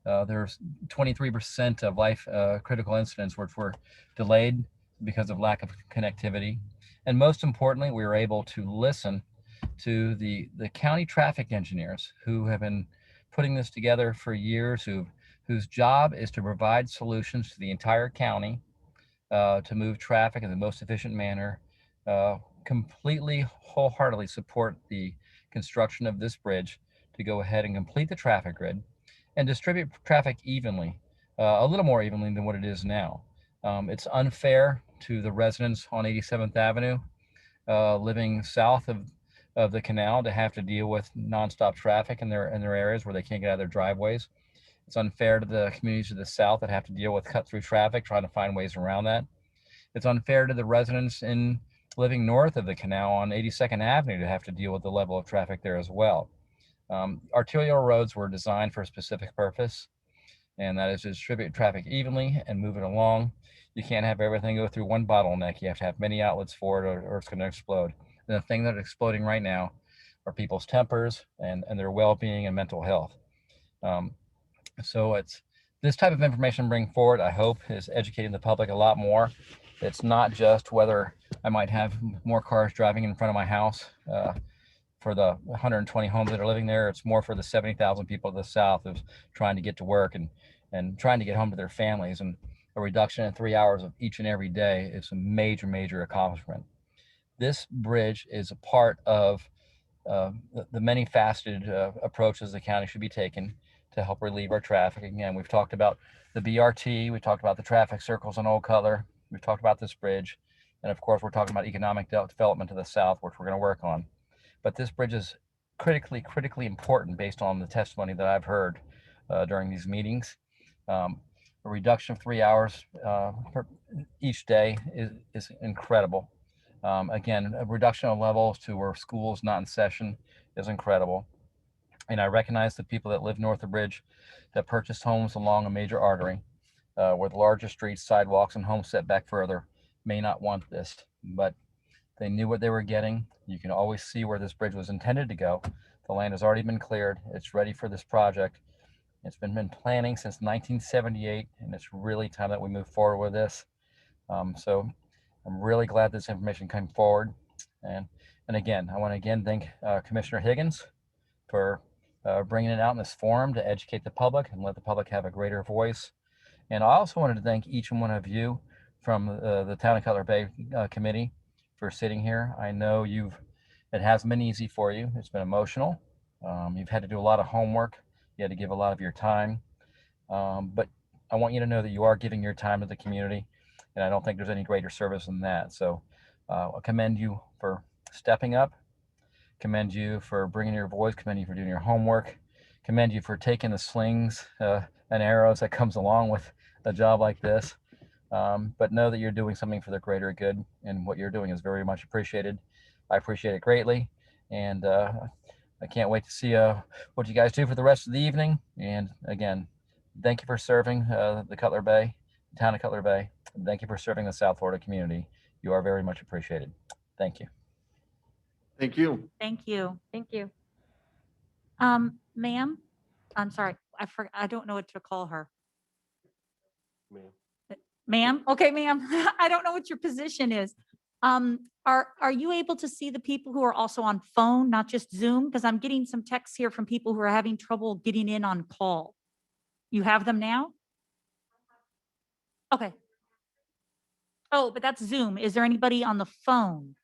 there's 23% of life critical incidents which were delayed because of lack of connectivity. And most importantly, we were able to listen to the county traffic engineers who have been putting this together for years, whose job is to provide solutions to the entire county to move traffic in the most efficient manner, completely wholeheartedly support the construction of this bridge to go ahead and complete the traffic grid and distribute traffic evenly, a little more evenly than what it is now. It's unfair to the residents on 87th Avenue living south of the canal to have to deal with nonstop traffic in their areas where they can't get out of their driveways. It's unfair to the communities to the south that have to deal with cut through traffic, trying to find ways around that. It's unfair to the residents living north of the canal on 82nd Avenue to have to deal with the level of traffic there as well. Arterial roads were designed for a specific purpose, and that is to distribute traffic evenly and move it along. You can't have everything go through one bottleneck. You have to have many outlets for it, or it's going to explode. And the thing that's exploding right now are people's tempers and their well-being and mental health. So it's this type of information bring forward, I hope, is educating the public a lot more. It's not just whether I might have more cars driving in front of my house for the 120 homes that are living there. It's more for the 70,000 people of the South who's trying to get to work and trying to get home to their families. And a reduction in 3 hours of each and every day is a major, major accomplishment. This bridge is a part of the many faceted approaches the county should be taking to help relieve our traffic. Again, we've talked about the BRT, we talked about the traffic circles in Old Cutler, we've talked about this bridge, and of course, we're talking about economic development to the south, which we're going to work on. But this bridge is critically important based on the testimony that I've heard during these meetings. A reduction of 3 hours each day is incredible. Again, a reduction of levels to where school is not in session is incredible. And I recognize the people that live north of the bridge that purchased homes along a major artery where the larger streets, sidewalks, and homes set back further may not want this, but they knew what they were getting. You can always see where this bridge was intended to go. The land has already been cleared. It's ready for this project. It's been planning since 1978, and it's really time that we move forward with this. So I'm really glad this information came forward. And again, I want to thank Commissioner Higgins for bringing it out in this forum to educate the public and let the public have a greater voice. And I also wanted to thank each and one of you from the Town of Cutler Bay Committee for sitting here. I know it hasn't been easy for you. It's been emotional. You've had to do a lot of homework. You had to give a lot of your time. But I want you to know that you are giving your time to the community. And I don't think there's any greater service than that. So I commend you for stepping up, commend you for bringing your voice, commend you for doing your homework, commend you for taking the slings and arrows that comes along with a job like this. But know that you're doing something for the greater good, and what you're doing is very much appreciated. I appreciate it greatly. And I can't wait to see what you guys do for the rest of the evening. And again, thank you for serving the Cutler Bay, Town of Cutler Bay. Thank you for serving the South Florida community. You are very much appreciated. Thank you. Thank you. Thank you. Thank you. Ma'am, I'm sorry. I don't know what to call her. Ma'am? Okay, ma'am. I don't know what your position is. Are you able to see the people who are also on phone, not just Zoom? Because I'm getting some texts here from people who are having trouble getting in on call. You have them now? Okay. Oh, but that's Zoom. Is there anybody on the phone?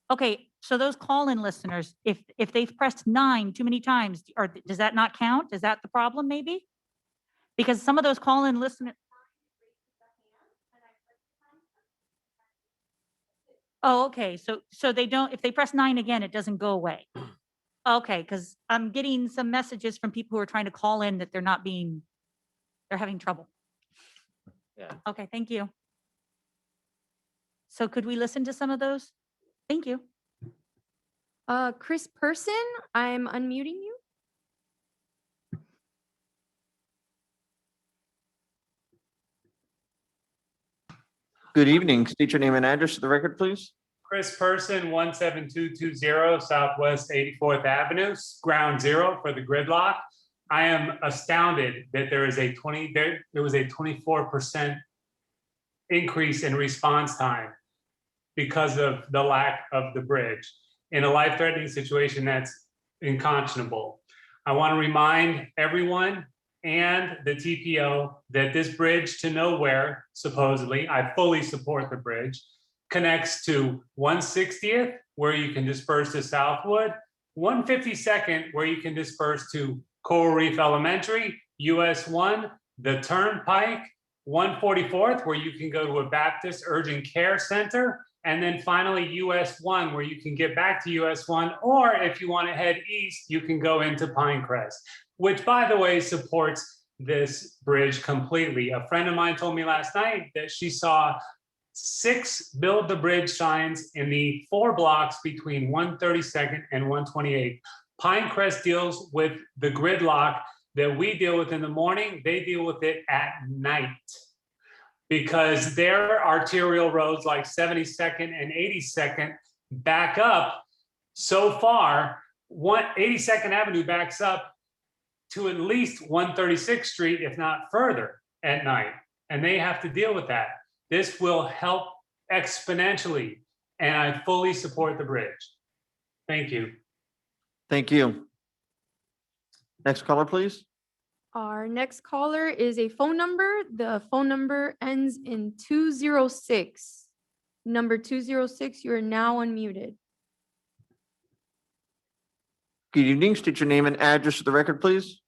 Okay, so those call-in listeners, if they've pressed 9 too many times, or does that not count? Is that the problem maybe? Because some of those call-in listeners. Oh, okay, so they don't, if they press 9 again, it doesn't go away. Okay, because I'm getting some messages from people who are trying to call in that they're having trouble. Yeah. Okay, thank you. So could we listen to some of those? Thank you. Chris Person, I'm unmuting you. Good evening. State your name and address for the record, please. Chris Person, 17220 Southwest 84th Avenue, ground zero for the gridlock. I am astounded that there was a 24% increase in response time because of the lack of the bridge. In a life-threatening situation, that's unconscionable. I want to remind everyone and the TPO that this bridge to nowhere, supposedly, I fully support the bridge, connects to 160th, where you can disperse to Southwood, 152nd, where you can disperse to Coral Reef Elementary, US 1, the Turnpike, 144th, where you can go to a Baptist Urgent Care Center, and then finally US 1, where you can get back to US 1, or if you want to head east, you can go into Pinecrest, which, by the way, supports this bridge completely. A friend of mine told me last night that she saw 6 build the bridge signs in the 4 blocks between 132nd and 128th. Pinecrest deals with the gridlock that we deal with in the morning. They deal with it at night because their arterial roads like 72nd and 82nd back up so far. 82nd Avenue backs up to at least 136th Street, if not further, at night. And they have to deal with that. This will help exponentially, and I fully support the bridge. Thank you. Thank you. Next caller, please. Our next caller is a phone number. The phone number ends in 206. Number 206, you are now unmuted. Good evening. State your name and address for the record, please.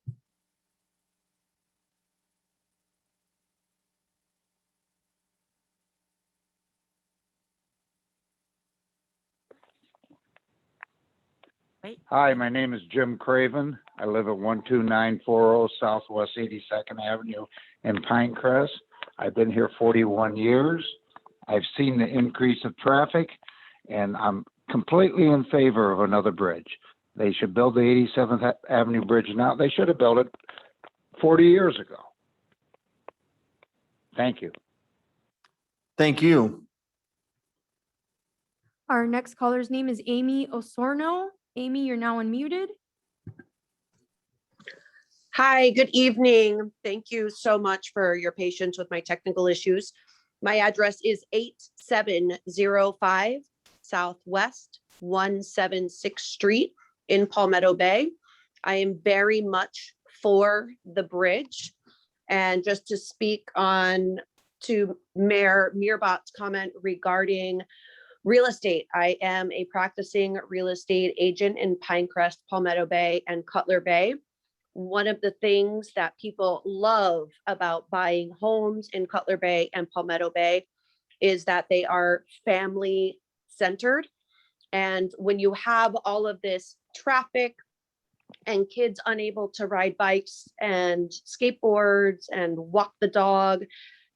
Hi, my name is Jim Craven. I live at 12940 Southwest 82nd Avenue in Pinecrest. I've been here 41 years. I've seen the increase of traffic, and I'm completely in favor of another bridge. They should build the 87th Avenue Bridge now. They should have built it 40 years ago. Thank you. Thank you. Our next caller's name is Amy Osorno. Amy, you're now unmuted. Hi, good evening. Thank you so much for your patience with my technical issues. My address is 8705 Southwest 176th Street in Palmetto Bay. I am very much for the bridge. And just to speak on to Mayor Meerbot's comment regarding real estate, I am a practicing real estate agent in Pinecrest, Palmetto Bay, and Cutler Bay. One of the things that people love about buying homes in Cutler Bay and Palmetto Bay is that they are family centered. And when you have all of this traffic and kids unable to ride bikes and skateboards and walk the dog,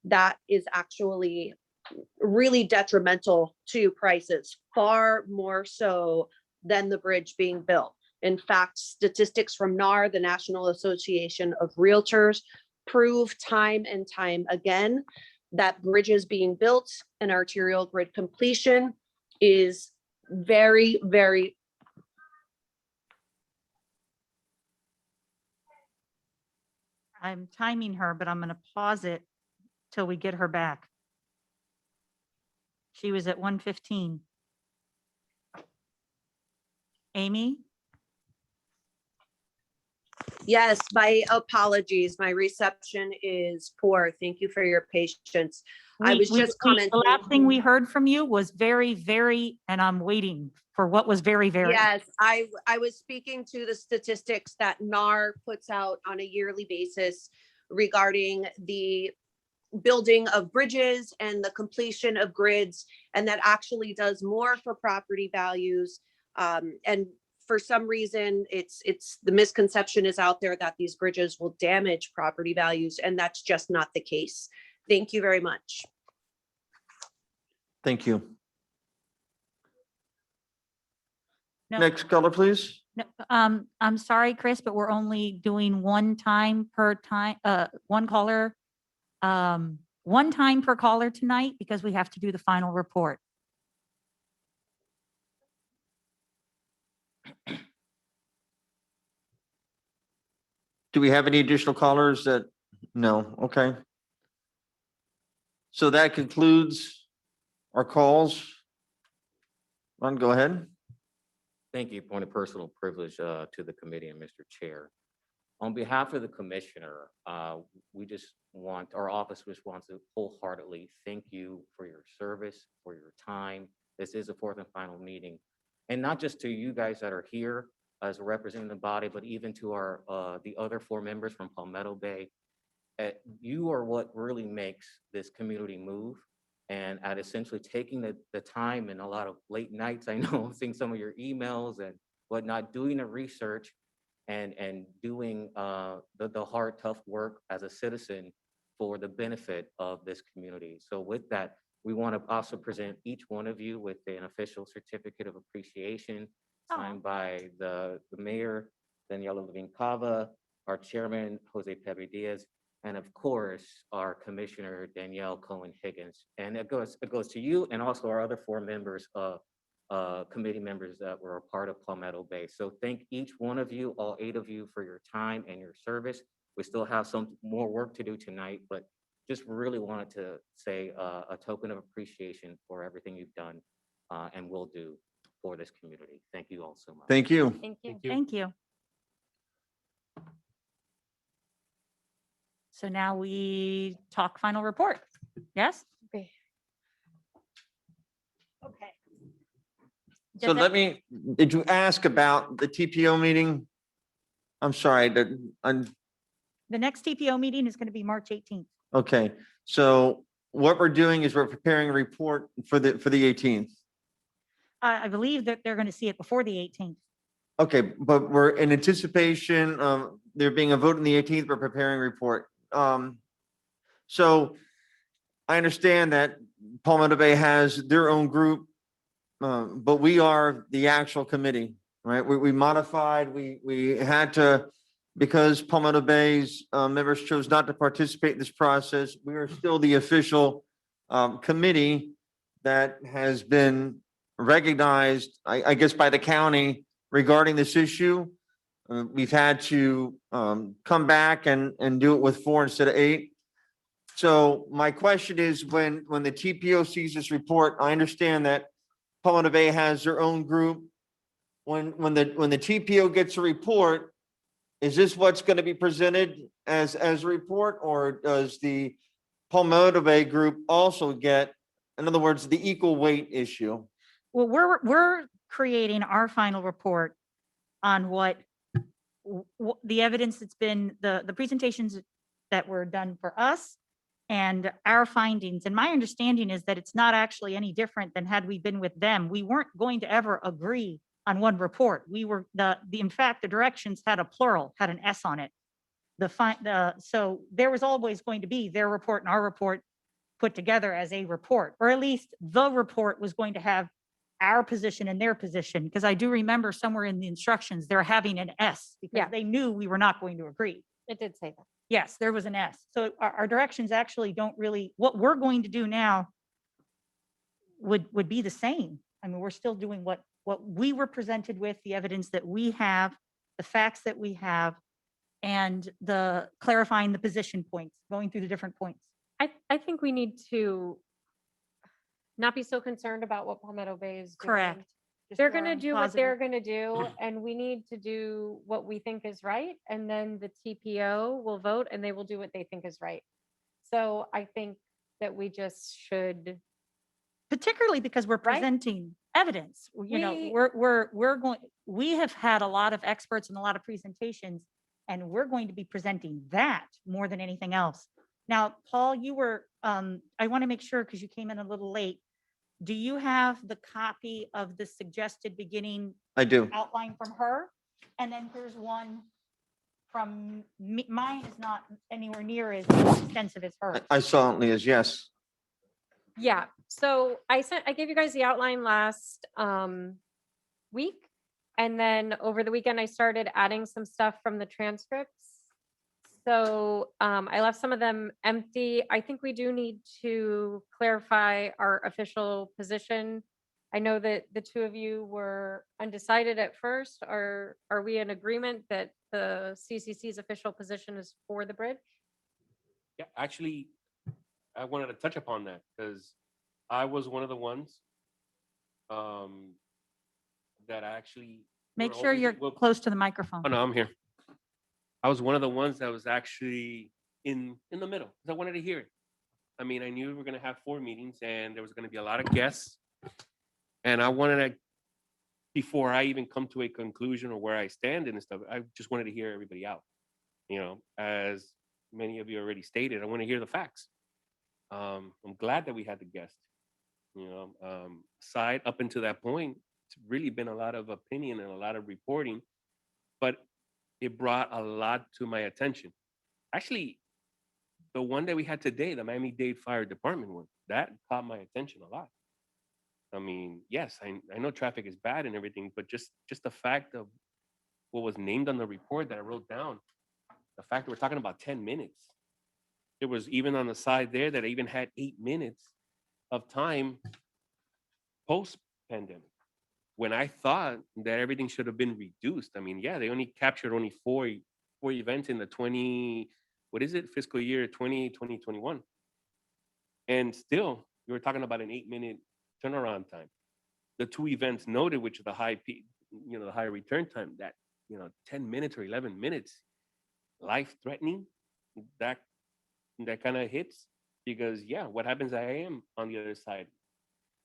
that is actually really detrimental to prices, far more so than the bridge being built. In fact, statistics from NAR, the National Association of Realtors, prove time and time again that bridges being built and arterial grid completion is very, very I'm timing her, but I'm going to pause it till we get her back. She was at 1:15. Amy? Yes, my apologies. My reception is poor. Thank you for your patience. I was just The commenting. last thing we heard from you was very, very, and I'm waiting for what was very, very. Yes, I was speaking to the statistics that NAR puts out on a yearly basis regarding the building of bridges and the completion of grids, and that actually does more for property values. And for some reason, it's the misconception is out there that these bridges will damage property values, and that's just not the case. Thank you very much. Thank you. No. Next color, please. No, I'm sorry, Chris, but we're only doing one time per time, one caller. One time per caller tonight because we have to do the final report. Do we have any additional callers that, no, okay. So that concludes our calls. Ron, go ahead. Thank you. Point of personal privilege to the committee and Mr. Chair. On behalf of the commissioner, our office just wants to wholeheartedly thank you for your service, for your time. This is a fourth and final meeting. And not just to you guys that are here as a representative body, but even to our the other 4 members from Palmetto Bay. You are what really makes this community move. And at essentially taking the time and a lot of late nights, I know, seeing some of your emails and whatnot, doing the research and doing the hard, tough work as a citizen for the benefit of this community. So with that, we want to also present each one of you with an official certificate of appreciation signed by the mayor, Danielle Cava, our chairman, Jose Pedro Diaz, and of course, our commissioner, Danielle Cohen Higgins. And it goes to you and also our other 4 members, committee members that were a part of Palmetto Bay. So thank each one of you, all 8 of you, for your time and your service. We still have some more work to do tonight, but just really wanted to say a token of appreciation for everything you've done and will do for this community. Thank you all so much. Thank you. Thank you. Thank you. So now we talk final report. Yes? Okay. Okay. So did you ask about the TPO meeting? I'm sorry, The next TPO meeting is going to be March 18th. okay. So what we're doing is we're preparing a report for the 18th. I believe that they're going to see it before the 18th. Okay, but we're in anticipation of there being a vote on the 18th, we're preparing a report. So I understand that Palmetto Bay has their own group, but we are the actual committee, right? We modified, we had to, because Palmetto Bay's members chose not to participate in this process, we are still the official committee that has been recognized, I guess, by the county regarding this issue. We've had to come back and do it with 4 instead of 8. So my question is, when the TPO sees this report, I understand that Palmetto Bay has their own group. When the TPO gets a report, is this what's going to be presented as a report, or does the Palmetto Bay group also get, in other words, the equal weight issue? Well, we're creating our final report on what the evidence that's been, the presentations that were done for us and our findings. And my understanding is that it's not actually any different than had we been with them. We weren't going to ever agree on one report. We were in fact, the directions had a plural, had an S on it. So there was always going to be their report and our report put together as a report, or at least the report was going to have our position and their position, because I do remember somewhere in the instructions, they're having an S because they knew we were not going to agree. It did say that. Yes, there was an S. So our directions actually don't really, what we're going to do now would be the same. I mean, we're still doing what we were presented with, the evidence that we have, the facts that we have, and the clarifying the position points, going through the different points. I think we need to not be so concerned about what Palmetto Bay is doing. Correct. They're you're gonna on do what they're positive. gonna do, and we need to do what we think is right, and then the TPO will vote and they will do what they think is right. So I think that we just should, Particularly because we're Right? presenting evidence. You know, We- we're going, we have had a lot of experts and a lot of presentations, and we're going to be presenting that more than anything else. Now, Paul, you were, I want to make sure, because you came in a little late. Do you have the copy of the suggested beginning I do. outline from her? And then here's one from me. Mine is not anywhere near as extensive as hers. I saw it, Leah's, yes. yeah, so I gave you guys the outline last week. And then over the weekend, I started adding some stuff from the transcripts. So I left some of them empty. I think we do need to clarify our official position. I know that the two of you were undecided at first. Are we in agreement that the CCC's official position is for the bridge? Yeah, actually, I wanted to touch upon that because I was one of the ones that actually. Make were sure always- you're well, close to the microphone. Oh, no, I'm here. I was one of the ones that was actually in the middle because I wanted to hear it. I mean, I knew we were going to have 4 meetings and there was going to be a lot of guests. And I wanted to, before I even come to a conclusion or where I stand and stuff, I just wanted to hear everybody out. You know, as many of you already stated, I want to hear the facts. I'm glad that we had the guest. You know, aside up until that point, it's really been a lot of opinion and a lot of reporting, but it brought a lot to my attention. Actually, the one that we had today, the Miami-Dade Fire Department one, that caught my attention a lot. I mean, yes, I know traffic is bad and everything, but just the fact of what was named on the report that I wrote down, the fact that we're talking about 10 minutes. There was even on the side there that I even had 8 minutes of time post-pandemic, when I thought that everything should have been reduced. I mean, yeah, they only captured only four events in the fiscal year 2021. And still, you were talking about an 8-minute turnaround time. The 2 events noted, which are the high peak, the high return time, that 10 minutes or 11 minutes, life-threatening, that kind of hits. Because yeah, what happens? I am on the other side.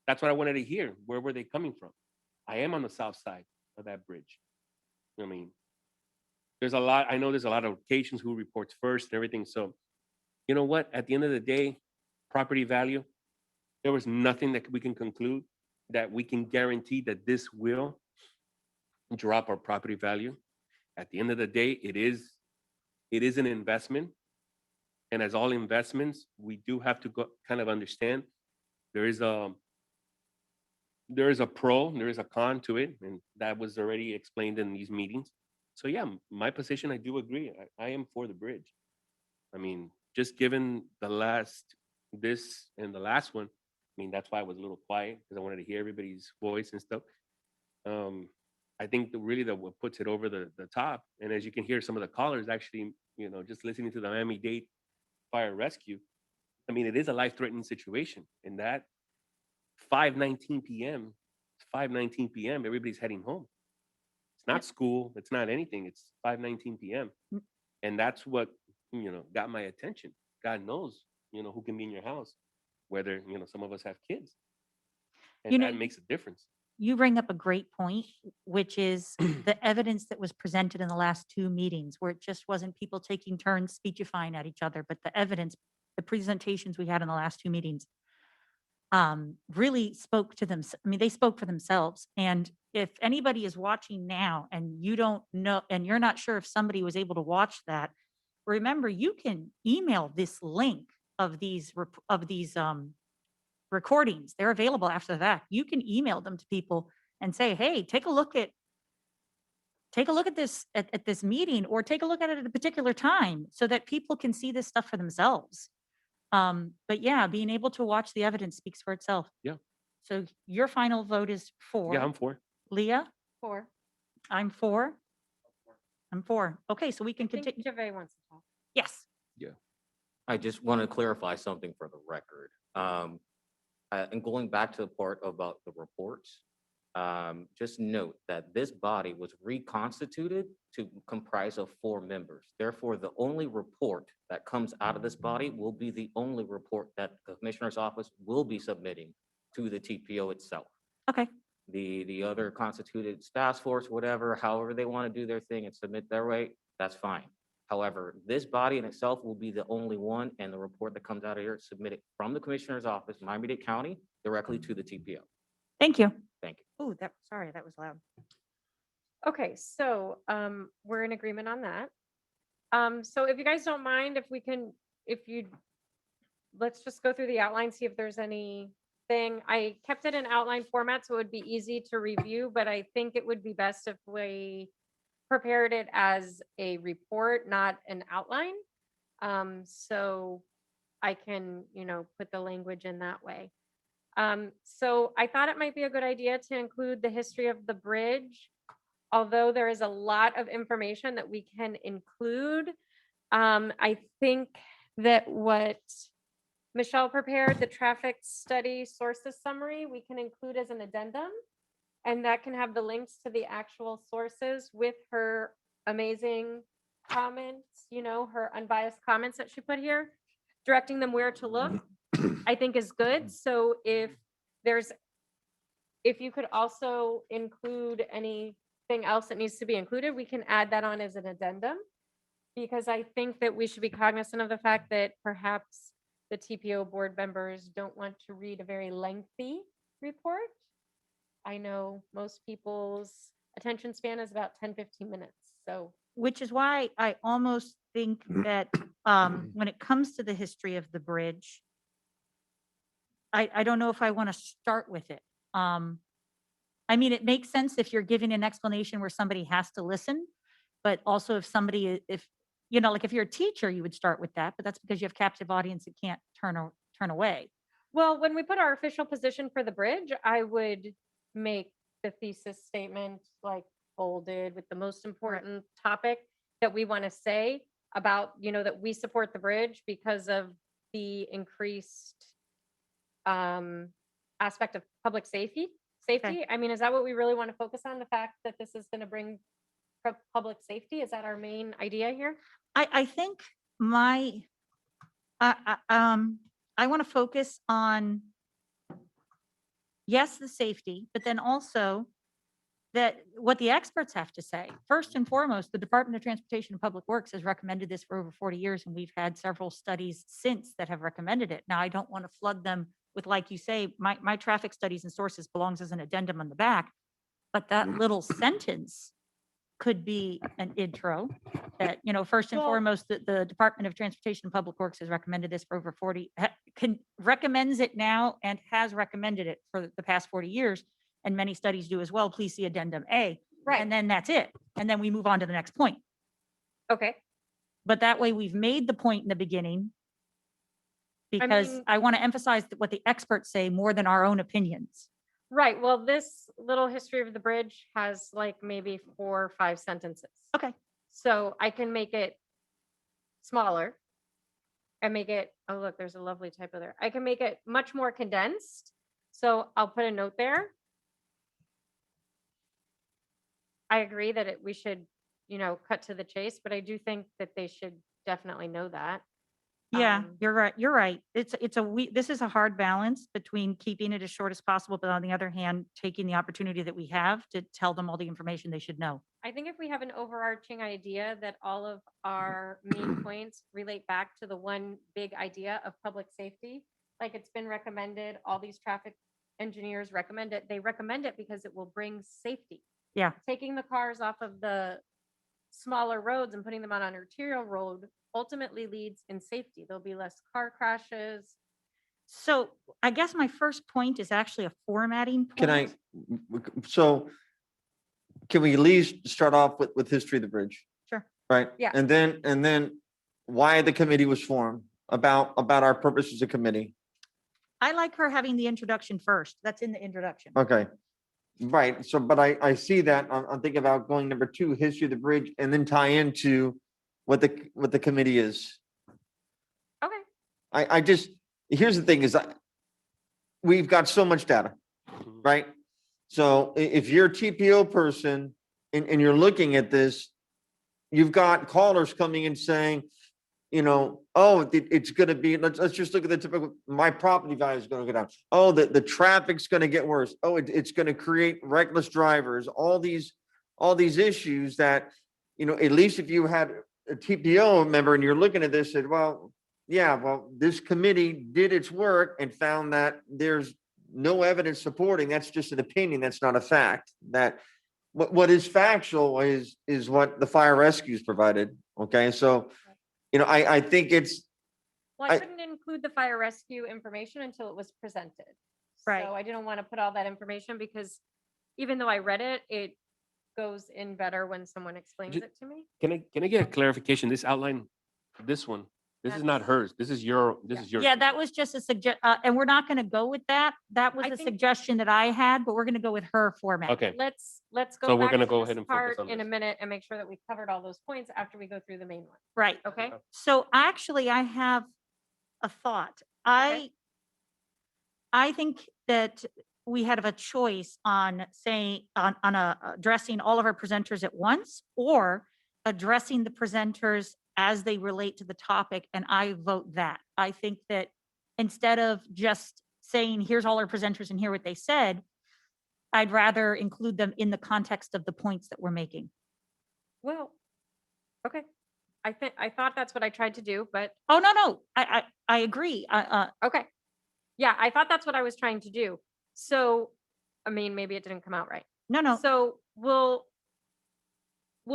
That's what I wanted to hear. Where were they coming from? I am on the south side of that bridge. I mean, I know there's a lot of locations who reports first and everything. So, you know what? At the end of the day, property value, there was nothing that we can conclude that we can guarantee that this will drop our property value. At the end of the day, it is an investment. And as all investments, we do have to kind of understand there is a pro, there is a con to it, and that was already explained in these meetings. So yeah, my position, I do agree. I am for the bridge. I mean, just given this and the last one, I mean, that's why I was a little quiet, because I wanted to hear everybody's voice and stuff. I think what puts it over the top, and as you can hear, some of the callers actually, just listening to the Miami-Dade Fire Rescue, I mean, it is a life-threatening situation. And that 5:19 p.m., everybody's heading home. It's not school, it's not anything. It's 5:19 p.m. And that's what, got my attention. God knows, who can be in your house, whether, some of us have kids. And that makes a difference. You bring up a great point, which is the evidence that was presented in the last 2 meetings, where it just wasn't people taking turns speechifying at each other, but the evidence, the presentations we had in the last 2 meetings really spoke to them. I mean, they spoke for themselves. And if anybody is watching now and you don't know, and you're not sure if somebody was able to watch that, remember, you can email this link of these recordings. They're available after that. You can email them to people and say, hey, take a look at this at this meeting, or take a look at it at a particular time, so that people can see this stuff for themselves. But yeah, being able to watch the evidence speaks for itself. Yeah. So your final vote is for? Yeah, I'm for. Leah? 4. I'm for. I'm for. Okay, so we can I think continue. Gervais wants to talk. Yes. Yeah. I just want to clarify something for the record. And going back to the part about the reports, just note that this body was reconstituted to comprise of 4 members. Therefore, the only report that comes out of this body will be the only report that the Commissioner's Office will be submitting to the TPO itself. Okay. The other constituted task force, whatever, however they want to do their thing and submit their way, that's fine. However, this body in itself will be the only one, and the report that comes out of here is submitted from the Commissioner's Office, Miami-Dade County, directly to the TPO. Thank you. Thank you. Oh, sorry, that was loud. Okay, so we're in agreement on that. So if you guys don't mind, let's just go through the outline, see if there's anything. I kept it in outline format so it would be easy to review, but I think it would be best if we prepared it as a report, not an outline. So I can, put the language in that way. So I thought it might be a good idea to include the history of the bridge. Although there is a lot of information that we can include, I think that what Michelle prepared, the traffic study sources summary, we can include as an addendum. And that can have the links to the actual sources with her amazing comments, her unbiased comments that she put here, directing them where to look, I think is good. So if you could also include anything else that needs to be included, we can add that on as an addendum. Because I think that we should be cognizant of the fact that perhaps the TPO board members don't want to read a very lengthy report. I know most people's attention span is about 10-15 minutes. So, which is why I almost think that when it comes to the history of the bridge, I don't know if I want to start with it. I mean, it makes sense if you're giving an explanation where somebody has to listen, but also if if you're a teacher, you would start with that, but that's because you have captive audience that can't turn away. well, when we put our official position for the bridge, I would make the thesis statement like bolded with the most important topic that we want to say about, that we support the bridge because of the increased aspect of public safety. I mean, is that what we really want to focus on? The fact that this is going to bring public safety? Is that our main idea here? I think I want to focus on, yes, the safety, but then also that what the experts have to say. First and foremost, the Department of Transportation and Public Works has recommended this for over 40 years, and we've had several studies since that have recommended it. Now, I don't want to flood them with, like you say, my traffic studies and sources belongs as an addendum on the back, but that little sentence could be an intro that, first and foremost, the Department of Transportation and Public Works has recommended this for over 40, recommends it now and has recommended it for the past 40 years. And many studies do as well. Please see addendum A. Right. And then that's it. And then we move on to the next point. Okay. But that way we've made the point in the beginning because I want to emphasize what the experts say more than our own opinions. Right. Well, this little history of the bridge has like maybe 4 or 5 sentences. Okay. So I can make it smaller and make it, oh, look, there's a lovely typo there. I can make it much more condensed. So I'll put a note there. I agree that we should, cut to the chase, but I do think that they should definitely know that. Yeah, you're right. You're right. This is a hard balance between keeping it as short as possible, but on the other hand, taking the opportunity that we have to tell them all the information they should know. I think if we have an overarching idea that all of our main points relate back to the one big idea of public safety, like it's been recommended, all these traffic engineers recommend it. They recommend it because it will bring safety. Yeah. Taking the cars off of the smaller roads and putting them on an arterial road ultimately leads in safety. There'll be less car crashes. So I guess my first point is actually a formatting point. Can we at least start off with history of the bridge? Sure. Right? Yeah. And then why the committee was formed, about our purpose as a committee. I like her having the introduction first. That's in the introduction. Okay. Right. So, but I see that. I'm thinking about going number 2, history of the bridge, and then tie into what the committee is. Okay. Here's the thing is we've got so much data, right? So if you're a TPO person and you're looking at this, you've got callers coming in saying, you know, oh, it's gonna be, let's just look at the typical, my property value is gonna go down. Oh, the traffic's gonna get worse. Oh, it's gonna create reckless drivers, all these issues that, you know, at least if you had a TPO member and you're looking at this, said, well, yeah, well, this committee did its work and found that there's no evidence supporting, that's just an opinion, that's not a fact. That what is factual is what the fire rescues provided. Okay, so, you know, I think it's, Well, I couldn't include the fire rescue information until it was presented. Right. So I didn't want to put all that information because even though I read it, it goes in better when someone explains Ju- it to me. Can I get a clarification? This outline, this one, this is not hers. This is your, Yeah, that was just a and we're not going to go with that. That was I a think- suggestion that I had, but we're going to go with her format. Okay. Let's go. So we're back gonna to go this ahead and focus part on in a this. minute and make sure that we covered all those points after we go through the main one. Right. Okay. So actually, I have a thought. I think that we have a choice on saying, addressing all of our presenters at once or addressing the presenters as they relate to the topic, and I vote that. I think that instead of just saying, here's all our presenters and hear what they said, I'd rather include them in the context of the points that we're making. Well, okay. I thought that's what I tried to do, but Oh, no, I agree. okay. Yeah, I thought that's what I was trying to do. So, I mean, maybe it didn't come out right. No. So we'll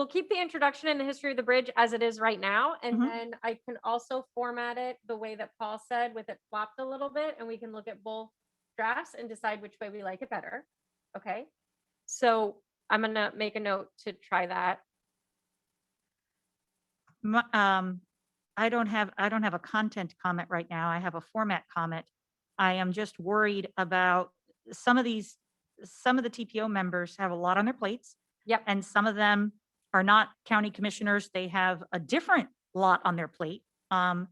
keep the introduction and the history of the bridge as it is right now. And Mhm. then I can also format it the way that Paul said, with it flopped a little bit, and we can look at both drafts and decide which way we like it better. Okay. So I'm gonna make a note to try that. I don't have a content comment right now. I have a format comment. I am just worried about some of the TPO members have a lot on their plates. Yep. And some of them are not county commissioners. They have a different lot on their plate. And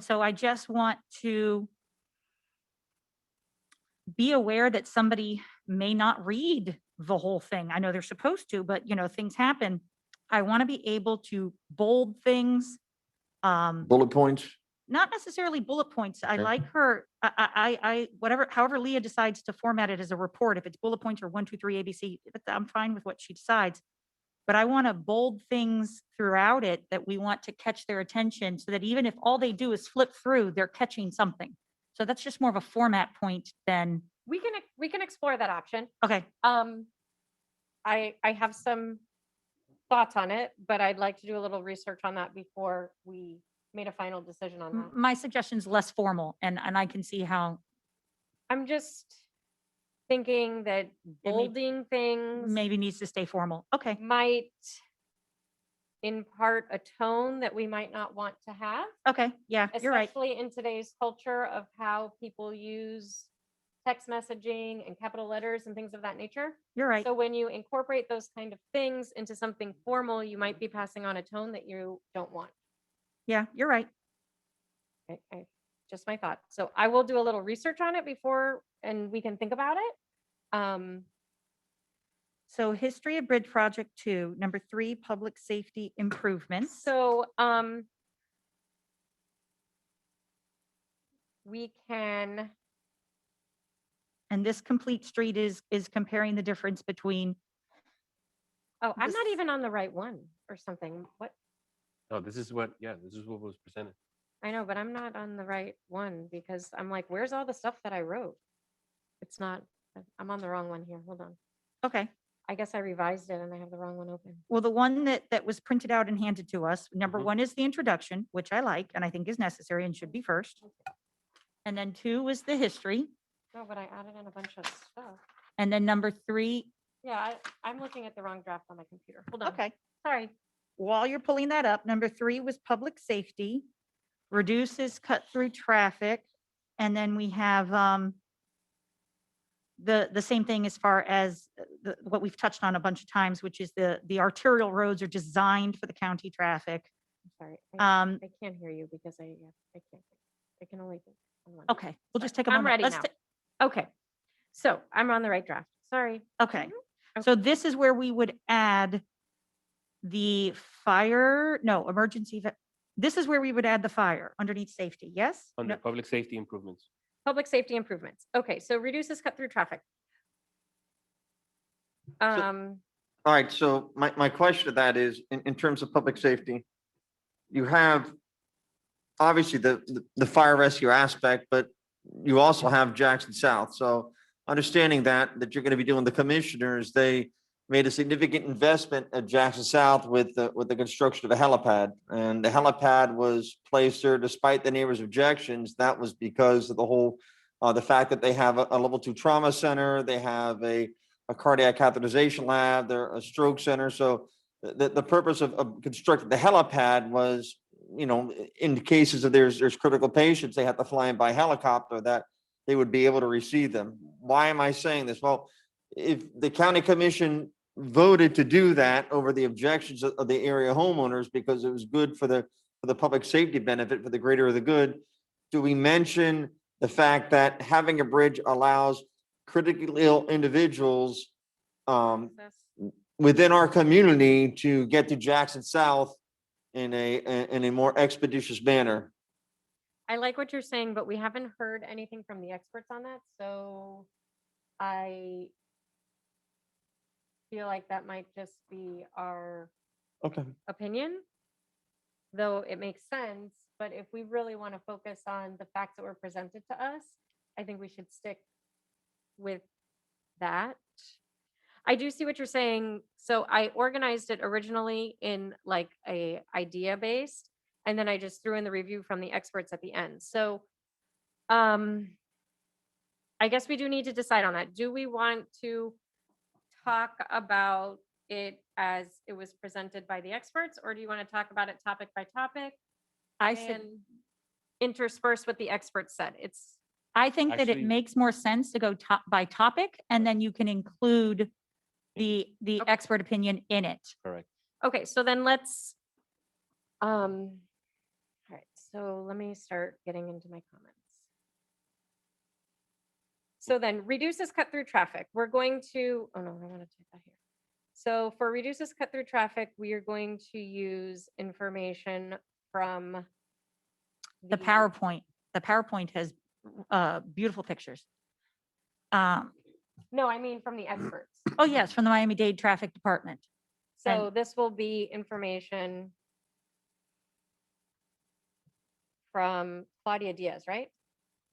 so I just want to be aware that somebody may not read the whole thing. I know they're supposed to, but you know, things happen. I want to be able to bold things. bullet points. Not necessarily bullet points. I Okay. like her, however Leah decides to format it as a report, if it's bullet points or 1, 2, 3, ABC, I'm fine with what she decides. But I want to bold things throughout it that we want to catch their attention so that even if all they do is flip through, they're catching something. So that's just more of a format point than, We can explore that option. okay, I have some thoughts on it, but I'd like to do a little research on that before we made a final decision on that. my suggestion's less formal and I can see how I'm just thinking that bolding things maybe needs to stay formal. Okay, might impart a tone that we might not want to have, okay, yeah, you're right. especially in today's culture of how people use text messaging and capital letters and things of that nature. You're right. So when you incorporate those kind of things into something formal, you might be passing on a tone that you don't want. Yeah, you're right. Just my thought. So I will do a little research on it before, and we can think about it. So history of bridge project 2, number 3, public safety improvements. So, we can, And this complete street is comparing the difference between, oh, I'm not This- even on the right one or something. What? Oh, this is what was presented. I know, but I'm not on the right one because I'm like, where's all the stuff that I wrote? It's not, I'm on the wrong one here. Hold on. okay. I guess I revised it and I have the wrong one open. Well, the one that was printed out and handed to us, number Mhm. 1 is the introduction, which I like and I think is necessary and should be first. And then 2 was the history. No, but I added in a bunch of stuff. And then number 3, Yeah, I'm looking at the wrong draft on my computer. Hold on. okay. Sorry. While you're pulling that up, number 3 was public safety, reduces cut through traffic. And then we have the same thing as far as what we've touched on a bunch of times, which is the arterial roads are designed for the county traffic. I'm sorry. Um, I can't hear you because I can't. I can only think. on one. Okay, we'll just take a I'm moment. ready Let's now. ta- Okay. So I'm on the right draft. sorry. Okay, so this is where we would add the fire, no, emergency. This is where we would add the fire underneath safety, yes? Under No, public safety improvements. Public safety improvements. Okay, so reduces cut through traffic. Um, All right, so my question to that is, in terms of public safety, you have obviously the fire rescue aspect, but you also have Jackson South. So understanding that you're going to be doing the commissioners, they made a significant investment at Jackson South with the construction of a helipad. And the helipad was placed there despite the neighbors' objections. That was because of the whole, the fact that they have a level 2 trauma center, they have a cardiac catheterization lab, they're a stroke center. So the purpose of constructing the helipad was, in cases of there's critical patients, they have to fly in by helicopter, that they would be able to receive them. Why am I saying this? Well, if the county commission voted to do that over the objections of the area homeowners because it was good for the public safety benefit, for the greater of the good, do we mention the fact that having a bridge allows critically ill individuals within our community to get to Jackson South in a more expeditious manner? I like what you're saying, but we haven't heard anything from the experts on that, so I feel like that might just be our Okay. opinion, though it makes sense. But if we really want to focus on the facts that were presented to us, I think we should stick with that. I do see what you're saying. So I organized it originally in like a idea based, and then I just threw in the review from the experts at the end. So I guess we do need to decide on that. Do we want to talk about it as it was presented by the experts, or do you want to talk about it topic by topic? I said, and intersperse what the experts said? I think that it Actually- makes more sense to go top by topic, and then you can include the expert opinion in it. Correct. Okay, so then let's, all right, so let me start getting into my comments. So then reduces cut through traffic. We're going to, oh no, I want to take that here. So for reduces cut through traffic, we are going to use information from The PowerPoint, the PowerPoint has beautiful pictures. No, I mean from the experts. Oh, yes, from the Miami-Dade Traffic Department. So this will be information from Claudia Diaz, right?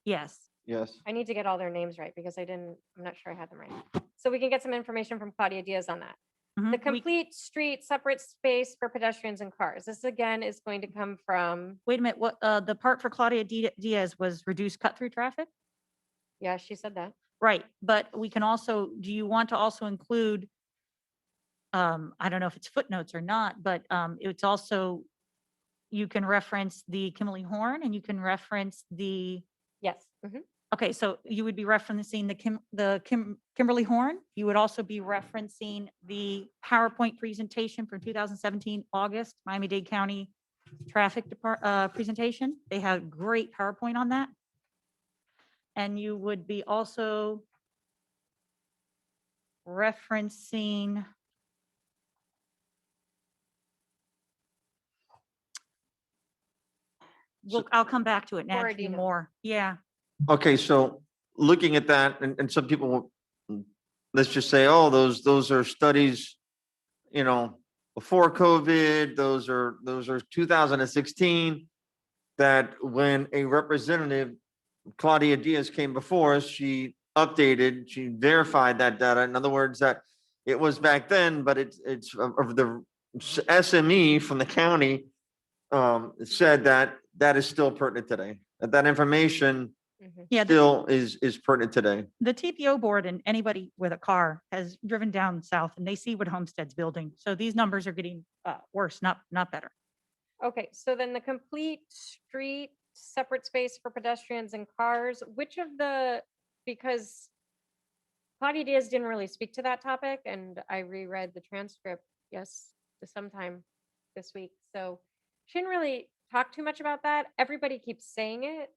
Yes. Yes. I need to get all their names right because I'm not sure I had them right. So we can get some information from Claudia Diaz on that. The complete street separate space for pedestrians and cars. This again is going to come from. Wait a minute, what, the part for Claudia Diaz was reduce cut through traffic? Yeah, she said that. Right, but we can also, do you want to also include, I don't know if it's footnotes or not, but it's also, you can reference the Kimberly Horn and you can reference the. Yes. Mhm. Okay, so you would be referencing the Kimberly Horn. You would also be referencing the PowerPoint presentation from 2017, August, Miami-Dade County Traffic presentation. They had great PowerPoint on that. And you would be also referencing I'll come back to it and add a few Borodino. more. Yeah. Okay, so looking at that, and some people, let's just say, oh, those are studies, before COVID, those are 2016, that when a representative, Claudia Diaz, came before us, she verified that data. In other words, that it was back then, but it's of the SME from the county said that is still pertinent today. That information Yeah, still is pertinent today. the TPO board and anybody with a car has driven down south and they see what Homestead's building. So these numbers are getting worse, not better. Okay, so then the complete street separate space for pedestrians and cars, because Claudia Diaz didn't really speak to that topic and I reread the transcript, sometime this week. So she didn't really talk too much about that. Everybody keeps saying it.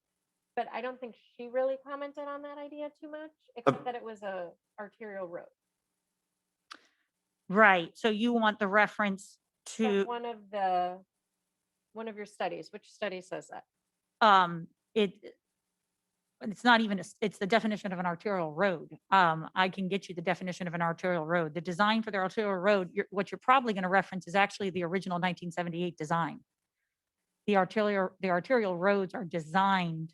but I don't think she really commented on that idea too much, except that it was a arterial road. Right, so you want the reference But to, one of your studies, which study says that? it's not even, it's the definition of an arterial road. I can get you the definition of an arterial road. The design for the arterial road, what you're probably going to reference is actually the original 1978 design. The arterial roads are designed,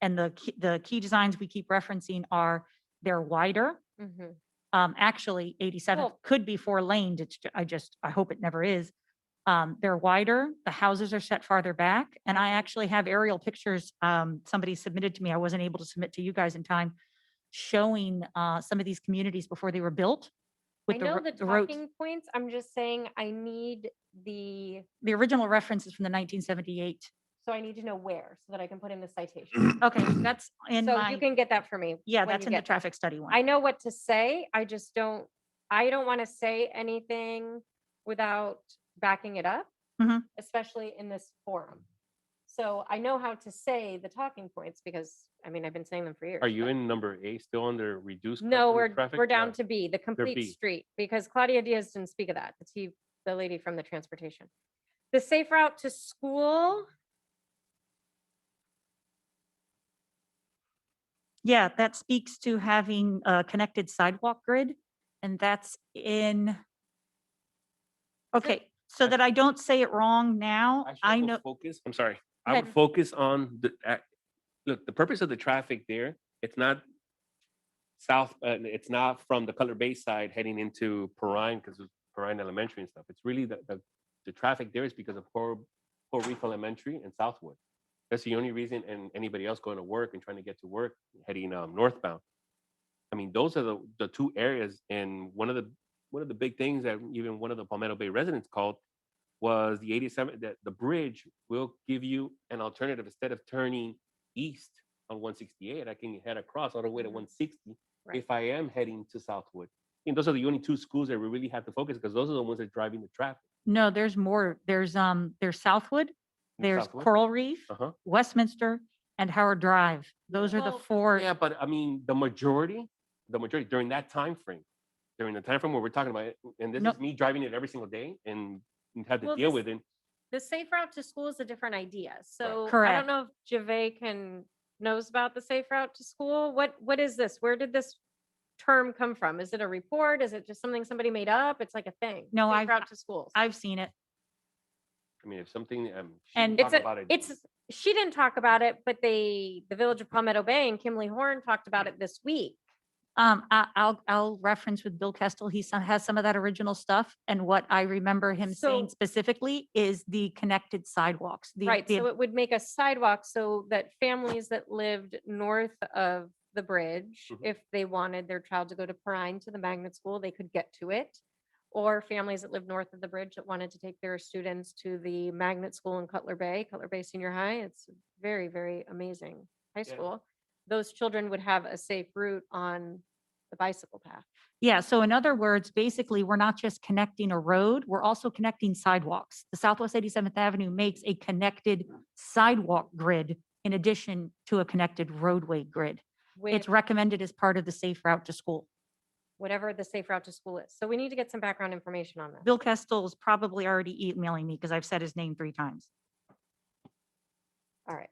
and the key designs we keep referencing are they're wider. Mhm. Actually, 87 Well- could be 4-laned. I hope it never is. They're wider, the houses are set farther back, and I actually have aerial pictures, somebody submitted to me, I wasn't able to submit to you guys in time, showing, some of these communities before they were built. I With know ro- the roads. talking points. I'm just saying I need The original reference is from the 1978. so I need to know where so that I can put in the citation. Okay, that's in So my, you can get that for me. yeah, when that's you in the get that. traffic study one. I know what to say. I don't want to say anything without backing it up, Mhm. especially in this forum. So I know how to say the talking points because, I mean, I've been saying them for years. Are you but- in number A still under reduced? No, cut-through traffic? we're down Yeah. to B, the complete B. street, because Claudia Diaz didn't speak of that. The lady from the transportation. The safe route to school, Yeah, that speaks to having a connected sidewalk grid, and that's in. Okay, so that I don't say it wrong now, I know, Focus, I'm sorry. I ahead. would focus on look, the purpose of the traffic there, it's not south, it's not from the Cutler Bay side heading into Perrine because of Perrine Elementary and stuff. It's really the traffic there is because of Port Reef Elementary and Southwood. That's the only reason, and anybody else going to work and trying to get to work heading northbound. I mean, those are the two areas, and one of the big things that even one of the Palmetto Bay residents called was the 87, that the bridge will give you an alternative. Instead of turning east on 168, I can head across all the way to 160 if I am heading to Southwood. And those are the only two schools that we really have to focus because those are the ones that are driving the traffic. no, there's more. There's Southwood, there's Southwood? Coral Reef, Uh-huh. Westminster, and Howard Drive. Those are the Well, four. Yeah, but I mean, the majority during that time frame, where we're talking about it, and this No. is me driving it every single day and have to Well, deal this- with it. the safe route to school is a different idea. So I Correct. don't know if Javay knows about the safe route to school. What is this? Where did this term come from? Is it a report? Is it just something somebody made up? It's like a thing. No, Safe I've- route to schools. I've seen it. I mean, if something, she And didn't talk about it. She didn't talk about it, but the Village of Palmetto Bay and Kimley Horn talked about it this week. I'll reference with Bill Kestel. He has some of that original stuff. And what I remember him saying So- specifically is the connected sidewalks. Right, so it would make a sidewalk so that families that lived north of the bridge, Mhm. if they wanted their child to go to Perrine to the magnet school, they could get to it. Or families that live north of the bridge that wanted to take their students to the magnet school in Cutler Bay Senior High. It's very, very amazing high Yeah. school. Those children would have a safe route on the bicycle path. Yeah, so in other words, basically, we're not just connecting a road, we're also connecting sidewalks. The Southwest 87th Avenue makes a connected sidewalk grid in addition to a connected roadway grid. It's With recommended as part of the safe route to school. whatever the safe route to school is. So we need to get some background information on that. Bill Kestel is probably already emailing me because I've said his name 3 times. All right.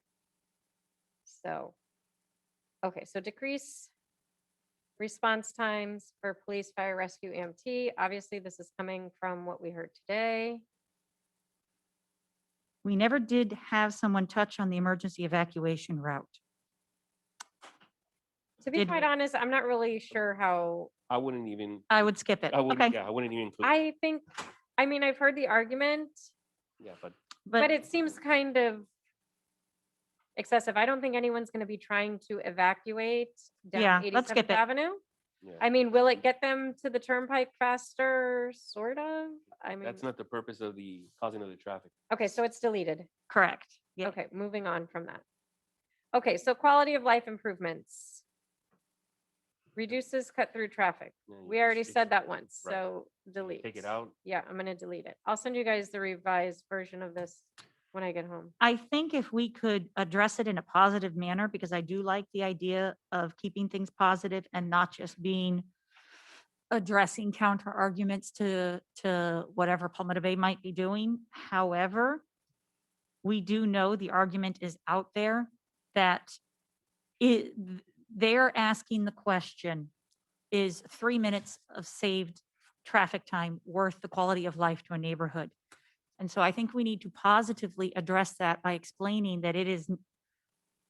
So, okay, so decrease response times for police, fire, rescue, EMT. Obviously, this is coming from what we heard today. We never did have someone touch on the emergency evacuation route. To be Did quite we? honest, I'm not really sure how, I wouldn't even. I would skip it. I wouldn't. Okay. Yeah, I wouldn't even include. I think, I mean, I've heard the argument, Yeah, but but it seems kind of excessive. I don't think anyone's going to be trying to evacuate Yeah, down let's skip 87th it. Avenue. yeah, I mean, will it get them to the turnpike faster? Sort of. I mean, that's not the purpose of the causing of the traffic. okay, so it's deleted. Correct. Yeah. Okay, moving on from that. Okay, so quality of life improvements. Reduces cut through traffic. Yeah, you We just already take said it- that once, right. so delete. Take it out. Yeah, I'm gonna delete it. I'll send you guys the revised version of this when I get home. I think if we could address it in a positive manner, because I do like the idea of keeping things positive and not just being addressing counter arguments to whatever Palmetto Bay might be doing. However, we do know the argument is out there that it, they're asking the question, is 3 minutes of saved traffic time worth the quality of life to a neighborhood? And so I think we need to positively address that by explaining that it is, and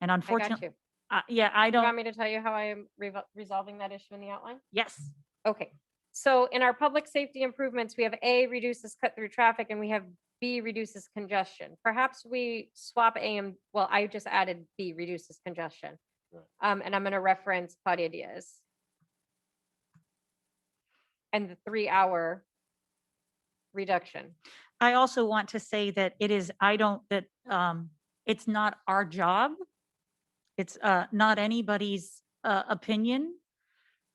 I got unfortunately, you. yeah, I You want don't, me to tell you how I am resolving that issue in the outline? yes. Okay, so in our public safety improvements, we have A, reduces cut through traffic, and we have B, reduces congestion. Perhaps we swap A and, well, I just added B, reduces congestion. And I'm gonna reference Claudia Diaz. And the 3-hour reduction. I also want to say that it is, it's not our job. It's not anybody's opinion,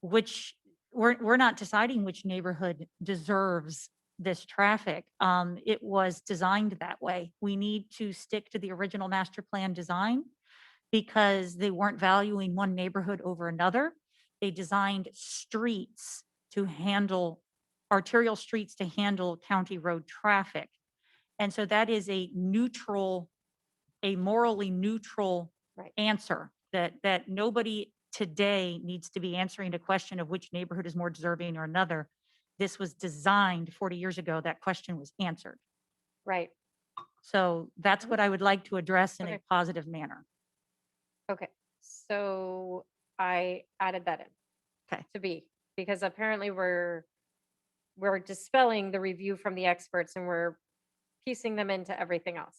which we're not deciding which neighborhood deserves this traffic. It was designed that way. We need to stick to the original master plan design because they weren't valuing one neighborhood over another. They designed streets to handle arterial streets to handle county road traffic. And so that is a neutral, a morally neutral answer that nobody today needs to be answering a question of which neighborhood is more deserving or another. This was designed 40 years ago. That question was answered. Right. So that's what I would like to address in a Okay. positive manner. Okay, so I added that in. Okay. To B, because apparently we're dispelling the review from the experts and we're piecing them into everything else.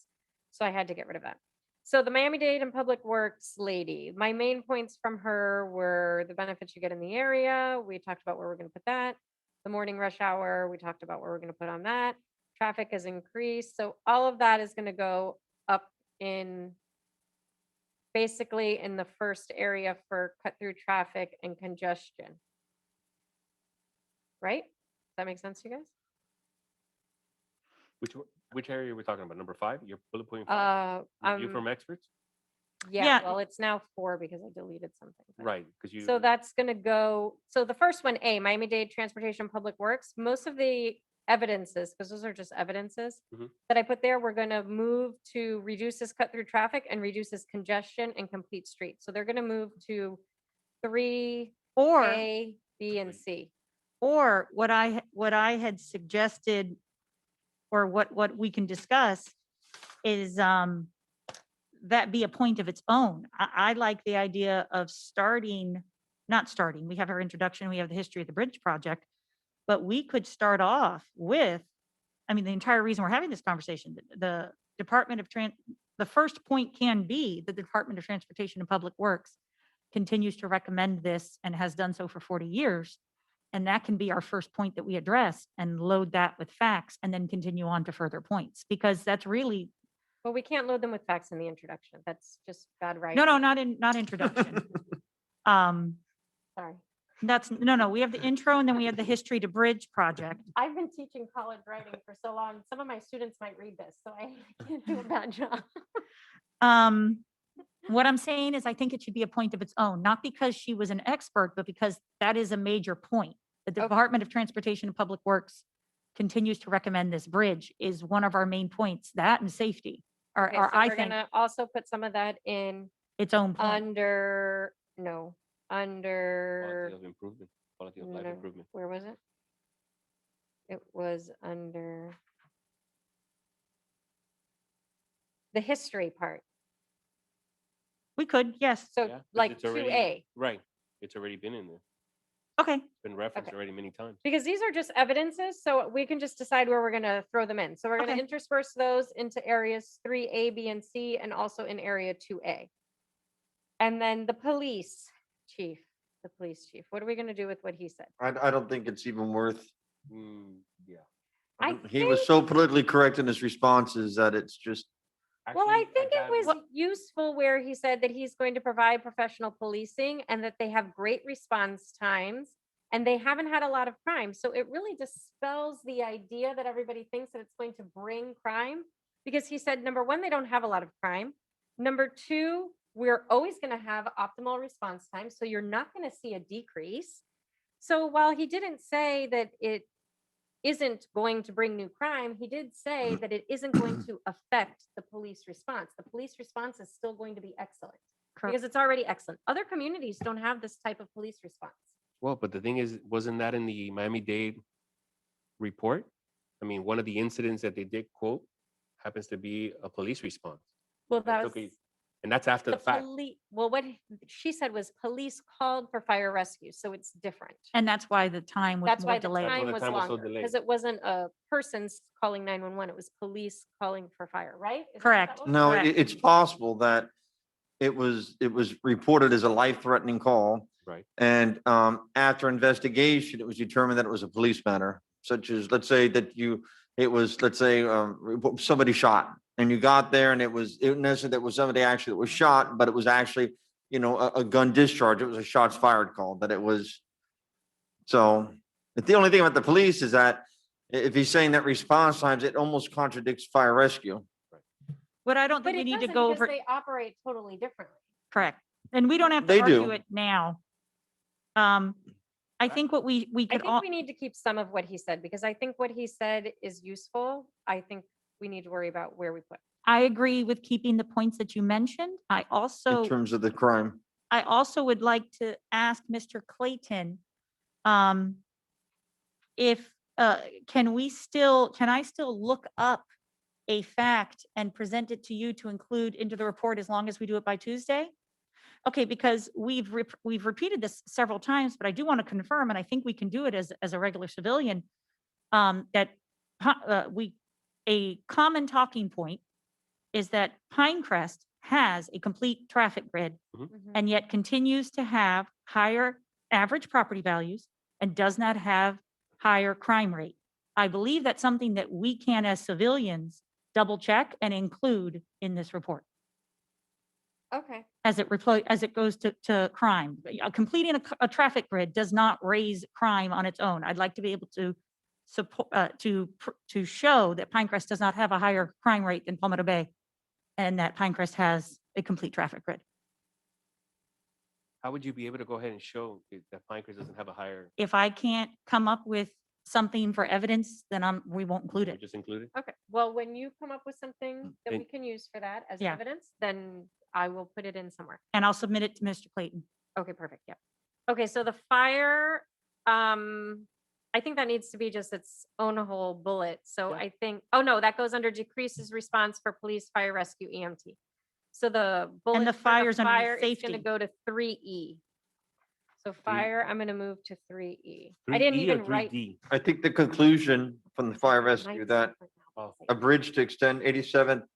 So I had to get rid of that. So the Miami-Dade and Public Works lady, my main points from her were the benefits you get in the area. We talked about where we're gonna put that. The morning rush hour, we talked about where we're gonna put on that. Traffic has increased. So all of that is gonna go up in basically in the first area for cut through traffic and congestion. Right? Does that make sense to you guys? Which area are we talking about? Number 5? Your bullet point 5? Review from experts? Yeah, well, it's now 4 because I deleted something. but- Right, because you. So that's gonna go, so the first one, A, Miami-Dade Transportation Public Works, most of the evidences, because those are just evidences Mhm. that I put there, we're gonna move to reduces cut through traffic and reduces congestion and complete streets. So they're gonna move to 3, Or A, B, and C. Or what I had suggested, or what we can discuss is that be a point of its own. I like the idea of not starting, we have our introduction, we have the history of the bridge project, but we could start off with, I mean, the entire reason we're having this conversation, the Department of the first point can be the Department of Transportation and Public Works continues to recommend this and has done so for 40 years. And that can be our first point that we address and load that with facts and then continue on to further points, because that's really, But we can't load them with facts in the introduction. That's just bad writing. no, not introduction. Sorry. No, we have the intro and then we have the history to bridge project. I've been teaching college writing for so long. Some of my students might read this, so I can't do a bad job. What I'm saying is I think it should be a point of its own, not because she was an expert, but because that is a major point. The Department of Transportation and Public Works continues to recommend this bridge is one of our main points, that and safety are, Okay, are so I we're think, gonna also put some of that in its own point. under Quality of improvement, quality of life no, improvement. where was it? It was under the history part. We could, yes. So Yeah, 'cause like it's already- 2A, Right, it's already been in there. Okay. It's been referenced Okay. already many times. because these are just evidences, so we can just decide where we're gonna throw them in. So we're gonna Okay. intersperse those into areas 3A, B, and C, and also in area 2A. And then the police chief, what are we gonna do with what he said? I don't think it's even worth, Yeah. he was so politically correct in his responses that it's just, Well, I Actually, think it got- was useful where he said that he's going to provide professional policing and that they have great response times and they haven't had a lot of crime. So it really dispels the idea that everybody thinks that it's going to bring crime Because he said, number one, they don't have a lot of crime. Number two, we're always going to have optimal response time. So you're not going to see a decrease. So while he didn't say that it isn't going to bring new crime, he did say that it isn't going to affect the police response. The police response is still going to be excellent because it's already excellent. Other communities don't have this type of police response. Well, but the thing is, wasn't that in the Miami-Dade report? I mean, one of the incidents that they did quote happens to be a police response. Well, that That's was okay. And that's after the fact. well, what she said was police called for fire rescue, so it's different. And that's why the time was That's more why the delayed. time was time was so longer, delayed. because it wasn't a person's calling 911, it was police calling for fire, right? Isn't that Correct. what- No, Correct. it's possible that it was reported as a life-threatening call. Right. And after investigation, it was determined that it was a police matter, such as, let's say that somebody shot and you got there and it wasn't necessarily that was somebody actually that was shot, but it was actually, a gun discharge. It was a shots fired call that it was. So, but the only thing about the police is that if he's saying that response times, it almost contradicts fire rescue. But I don't But think we it need to doesn't go because over, they operate totally differently. correct. And we don't have to They argue do. it now. I think what we I could think all, we need to keep some of what he said, because I think what he said is useful. I think we need to worry about where we put. I agree with keeping the points that you mentioned. I In also, terms of the crime. I also would like to ask Mr. Clayton, if, can I still look up a fact and present it to you to include into the report as long as we do it by Tuesday? Okay, because we've repeated this several times, but I do want to confirm, and I think we can do it as a regular civilian, that a common talking point is that Pinecrest has a complete traffic grid and yet continues to have higher average property values and does not have higher crime rate. I believe that's something that we can, as civilians, double check and include in this report Okay. as it goes to crime. Completing a traffic grid does not raise crime on its own. I'd like to be able to support, to show that Pinecrest does not have a higher crime rate than Palmetto Bay and that Pinecrest has a complete traffic grid. How would you be able to go ahead and show that Pinecrest doesn't have a higher, If I can't come up with something for evidence, then we won't include it. just included? Okay, well, when you come up with something that we And- can use for that as Yeah. evidence, then I will put it in somewhere. And I'll submit it to Mr. Clayton. Okay, perfect, yeah. Okay, so the fire, I think that needs to be just its own whole bullet. So I think, oh no, that goes under decreases response for police, fire, rescue, EMT. So the bullet. the for fire's underneath fire is gonna safety. go to 3E. So fire, I'm gonna move to 3E. I 3E didn't or even write. 3D? I think the conclusion from the fire rescue that a bridge to extend 87th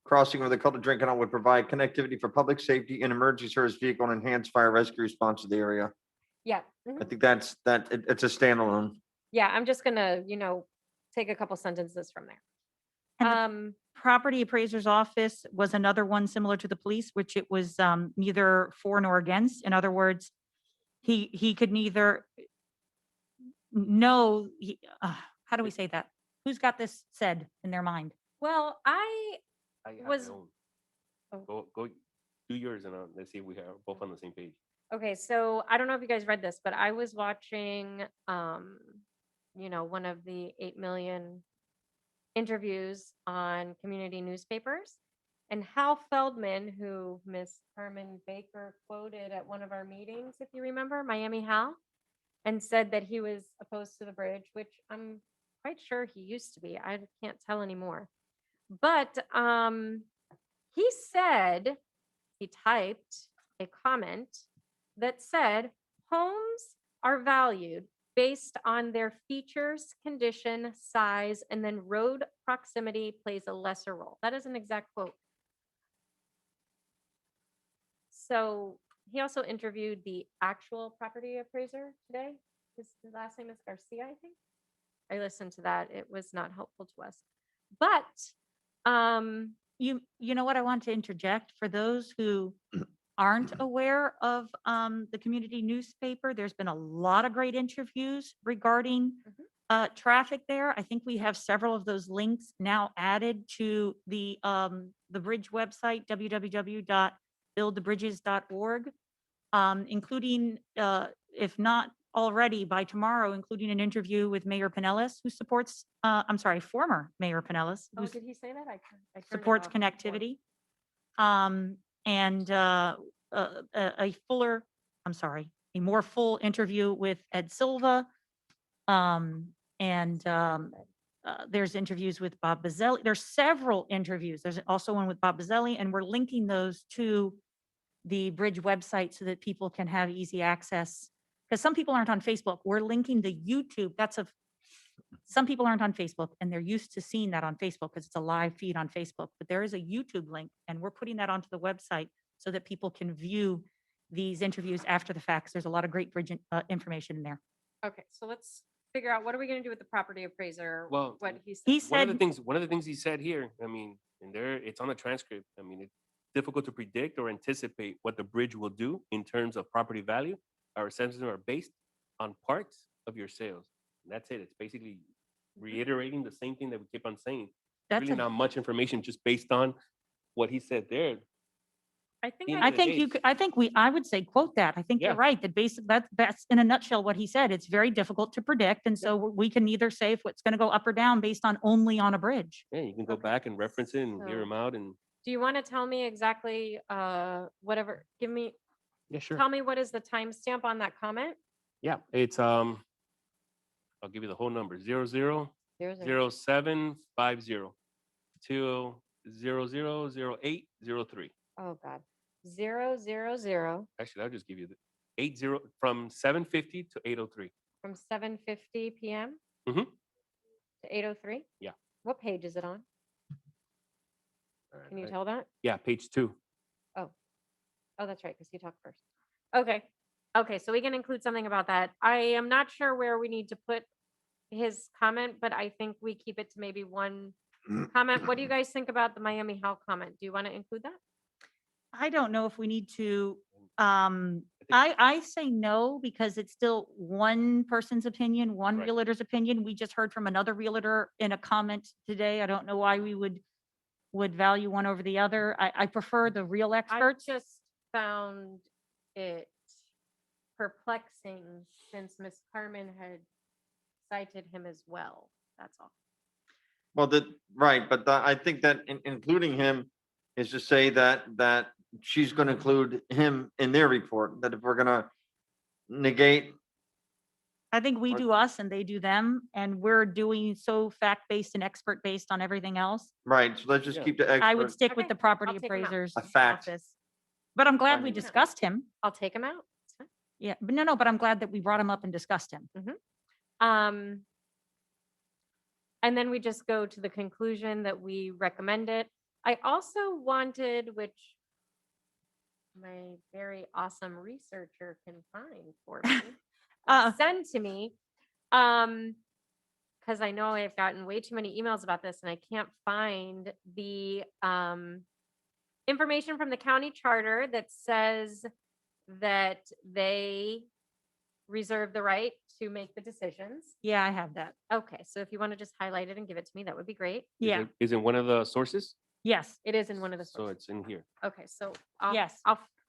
crossing over the Cutler Drain Canal would provide connectivity for public safety and emergency service vehicle and enhance fire rescue response to the area. Yeah. mhm. I think it's a standalone. Yeah, I'm just gonna, take a couple sentences from there. And the property appraiser's office was another one similar to the police, which it was neither for nor against. In other words, he could neither know, how do we say that? Who's got this said in their mind? Well, I I have was, my own. oh. Go do yours and let's see if we are both on the same page. Okay, so I don't know if you guys read this, but I was watching, one of the 8 million interviews on community newspapers. And Hal Feldman, who Miss Carmen Baker quoted at one of our meetings, if you remember, Miami Hal, and said that he was opposed to the bridge, which I'm quite sure he used to be. I can't tell anymore. But he said, he typed a comment that said, homes are valued based on their features, condition, size, and then road proximity plays a lesser role. That is an exact quote. So he also interviewed the actual property appraiser today. His last name is Garcia, I think. I listened to that. It was not helpful to us. But You know what I want to interject for those who aren't aware of the community newspaper. There's been a lot of great interviews regarding traffic there. I think we have several of those links now added to the bridge website, www.buildthebridges.org, including, if not already by tomorrow, including an interview with Mayor Pinellas, who supports, I'm sorry, former Mayor Pinellas, Oh, who did he say that? I turned it supports off before. connectivity. And a fuller, I'm sorry, a more full interview with Ed Silva. There's interviews with Bob Bazzelli. There's several interviews. There's also one with Bob Bazzelli, and we're linking those to the bridge website so that people can have easy access. Because some people aren't on Facebook. We're linking the YouTube. Some people aren't on Facebook and they're used to seeing that on Facebook because it's a live feed on Facebook, but there is a YouTube link and we're putting that onto the website so that people can view these interviews after the facts. There's a lot of great bridge information in there. Okay, so let's figure out, what are we gonna do with the property appraiser? Well, What he said. He One of the said, things, one of the things he said here, I mean, and there, it's on the transcript. I mean, it's difficult to predict or anticipate what the bridge will do in terms of property value. Our assessments are based on parts of your sales. And that's it. It's basically reiterating the same thing that we keep on saying. That's Really not much information just based on what he said there. I think End I of the think day, you could, I would say quote that. I think you're Yeah. right. That that's in a nutshell what he said. It's very difficult to predict. And so we can either say if it's going to go up or down based on only on a bridge. Yeah, you can go back and reference it and hear So- them out and, Do you want to tell me exactly, whatever, yeah, sure. tell me what is the timestamp on that comment? Yeah, it's, I'll give you the whole number, 000750 to 000803. Oh, God. 000 Actually, I'll just give you the 80 from 750 to 803. from 7:50 PM Mhm. to 8:03? Yeah. What page is it on? Can you tell that? Yeah, page 2. Oh, that's right, because you talked first. Okay, so we can include something about that. I am not sure where we need to put his comment, but I think we keep it to maybe one comment. What do you guys think about the Miami How comment? Do you want to include that? I don't know if we need to, I say no, because it's still one person's opinion, one Right. realtor's opinion. We just heard from another realtor in a comment today. I don't know why we would value one over the other. I prefer the real I experts. just found it perplexing since Miss Carmen had cited him as well. That's all. Well, right, but I think that including him is to say that she's going to include him in their report, that if we're going to negate, I think we Or- do us and they do them, and we're doing so fact-based and expert-based on everything else. right, so let's just Yeah. keep the I would expert. stick with Okay, the property I'll take 'em out. appraisers. A fact. office. But I'm glad we Finding. discussed him. I'll take him out. It's fine. Yeah, but no, but I'm glad that we brought him up and discussed him. And then we just go to the conclusion that we recommend it. I also wanted, which my very awesome researcher can find for me, send to me. Because I know I've gotten way too many emails about this and I can't find the information from the county charter that says that they reserve the right to make the decisions. Yeah, I have that. Okay, so if you want to just highlight it and give it to me, that would be great. Yeah, Is it one of the sources? yes, It is in one of the So sources. it's in here. Okay, so Yes.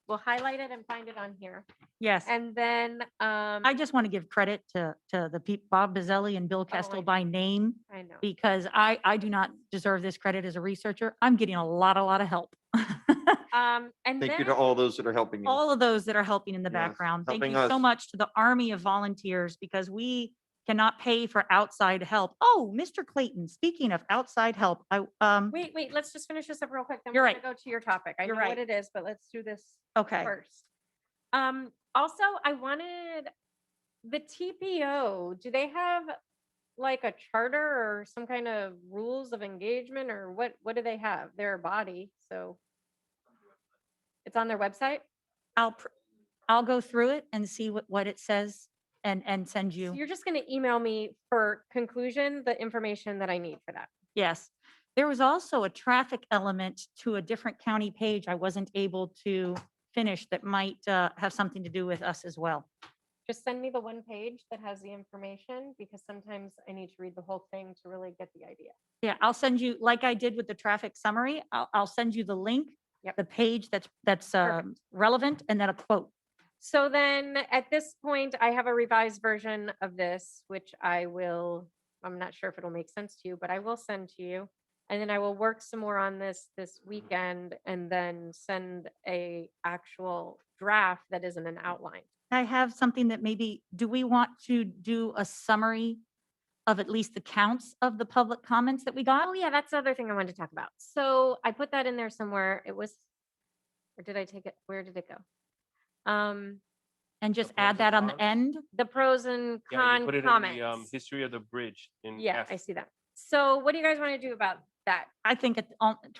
we'll highlight it and find it on here. yes. And then, I just want to give credit to the people, Bob Bazzelli and Bill I Kestel know. by name, I know. because I do not deserve this credit as a researcher. I'm getting a lot of help. And Thank you then, to all those that are helping you. All of those that are helping in the Yes, background. Thank helping you so us. much to the army of volunteers, because we cannot pay for outside help. Oh, Mr. Clayton, speaking of outside help, wait, let's just finish this up real quick. Then You're we're right. gonna go to your topic. I You're know what right. it is, but let's do this okay. first. Also, I wanted the TPO, do they have like a charter or some kind of rules of engagement, or what do they have? They're a body, so it's on their website? I'll go through it and see what it says and send So you. you're just gonna email me for conclusion, the information that I need for that. Yes. There was also a traffic element to a different county page I wasn't able to finish that might have something to do with us as well. just send me the one page that has the information, because sometimes I need to read the whole thing to really get the idea. Yeah, I'll send you, like I did with the traffic summary, I'll send you the link, the page that's relevant, and then a quote. So then at this point, I have a revised version of this, which I'm not sure if it'll make sense to you, but I will send to you. And then I will work some more on this weekend and then send a actual draft that isn't an outline. I have something that maybe, do we want to do a summary of at least the counts of the public comments that we got? Oh yeah, that's the other thing I wanted to talk about. So I put that in there somewhere. It was, or did I take it? Where did it go? And just add that on the end? The pros and Yeah, con you put it in comments. the history of the bridge in Yeah, F. I see that. So what do you guys want to do about that? I think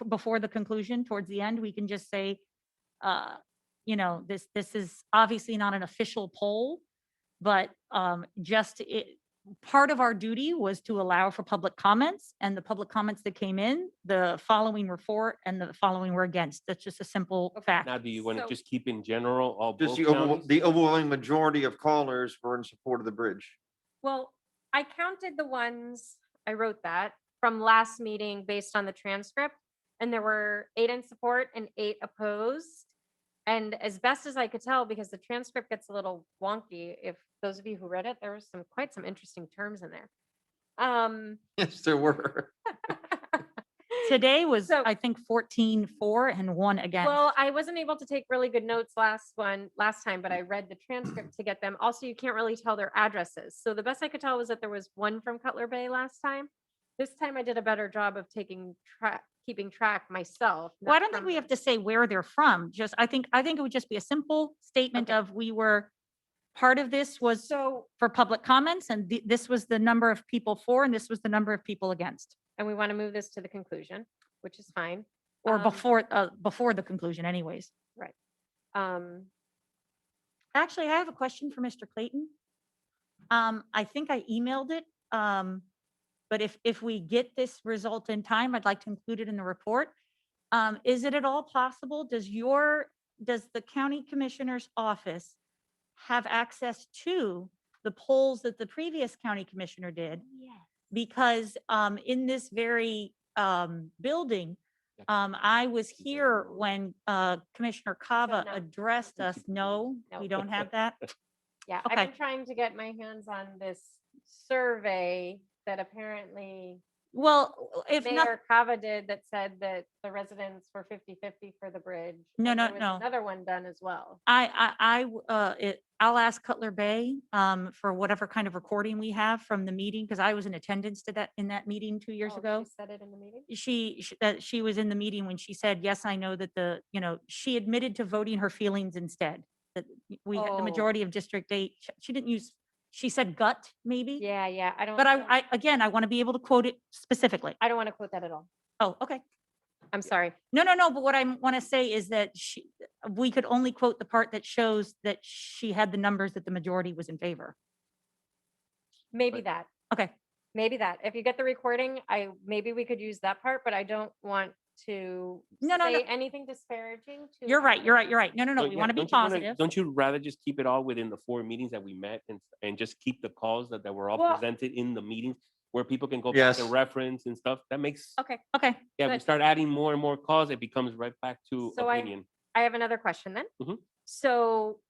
before the conclusion, towards the end, we can just say, this is obviously not an official poll, but part of our duty was to allow for public comments, and the public comments that came in, the following were for and the following were against. That's just a simple fact. Now, do you want to So- just keep in general all Just both the counties? the overwhelming majority of callers were in support of the bridge. Well, I counted the ones, I wrote that, from last meeting based on the transcript, and there were 8 in support and 8 opposed. And as best as I could tell, because the transcript gets a little wonky, if those of you who read it, there was quite some interesting terms in there. Yes, there were. Today was, I think, 14 for and 1 against. Well, I wasn't able to take really good notes last time, but I read the transcript to get them. Also, you can't really tell their addresses. So the best I could tell was that there was 1 from Cutler Bay last time. This time I did a better job of keeping track myself. Well, I don't think we have to say where they're from. I think it would just be a simple statement of part of this was for public comments, and this was the number of people for, and this was the number of people against. And we want to move this to the conclusion, which is fine. Or before the conclusion anyways. Right. Actually, I have a question for Mr. Clayton. I think I emailed it. But if we get this result in time, I'd like to include it in the report. Is it at all possible? Does the county commissioner's office have access to the polls that the previous county commissioner did? Yes. Because in this very building, I was here when Commissioner Cava addressed us. No, we don't have that. Yeah, Okay. I've been trying to get my hands on this survey that apparently Well, if not, Mayor Cava did, that said that the residents were 50-50 for the bridge. No, and no, there was no. Another one done as well. I'll ask Cutler Bay for whatever kind of recording we have from the meeting, because I was in attendance in that meeting 2 years Oh, ago. She said it in the meeting? She was in the meeting when she said, yes, I know that she admitted to voting her feelings instead. That we had the Oh. majority of District 8. She didn't use, she said gut, maybe. Yeah, I don't. But I want to be able to quote it specifically. I don't want to quote that at all. Oh, okay. I'm sorry. No, but what I want to say is that we could only quote the part that shows that she had the numbers that the majority was in favor. Maybe that. Okay. Maybe that. If you get the recording, maybe we could use that part, but I don't want to No. say anything disparaging to. You're right. No, So, we yeah, want to be don't you wanna- positive. Don't you rather just keep it all within the 4 meetings that we met and just keep the calls that were all Well- presented in the meetings where people can go back Yes. and reference and stuff? That makes, Okay. yeah, we good. start adding more and more calls, it becomes right back to So opinion. I have another question then. Mhm. So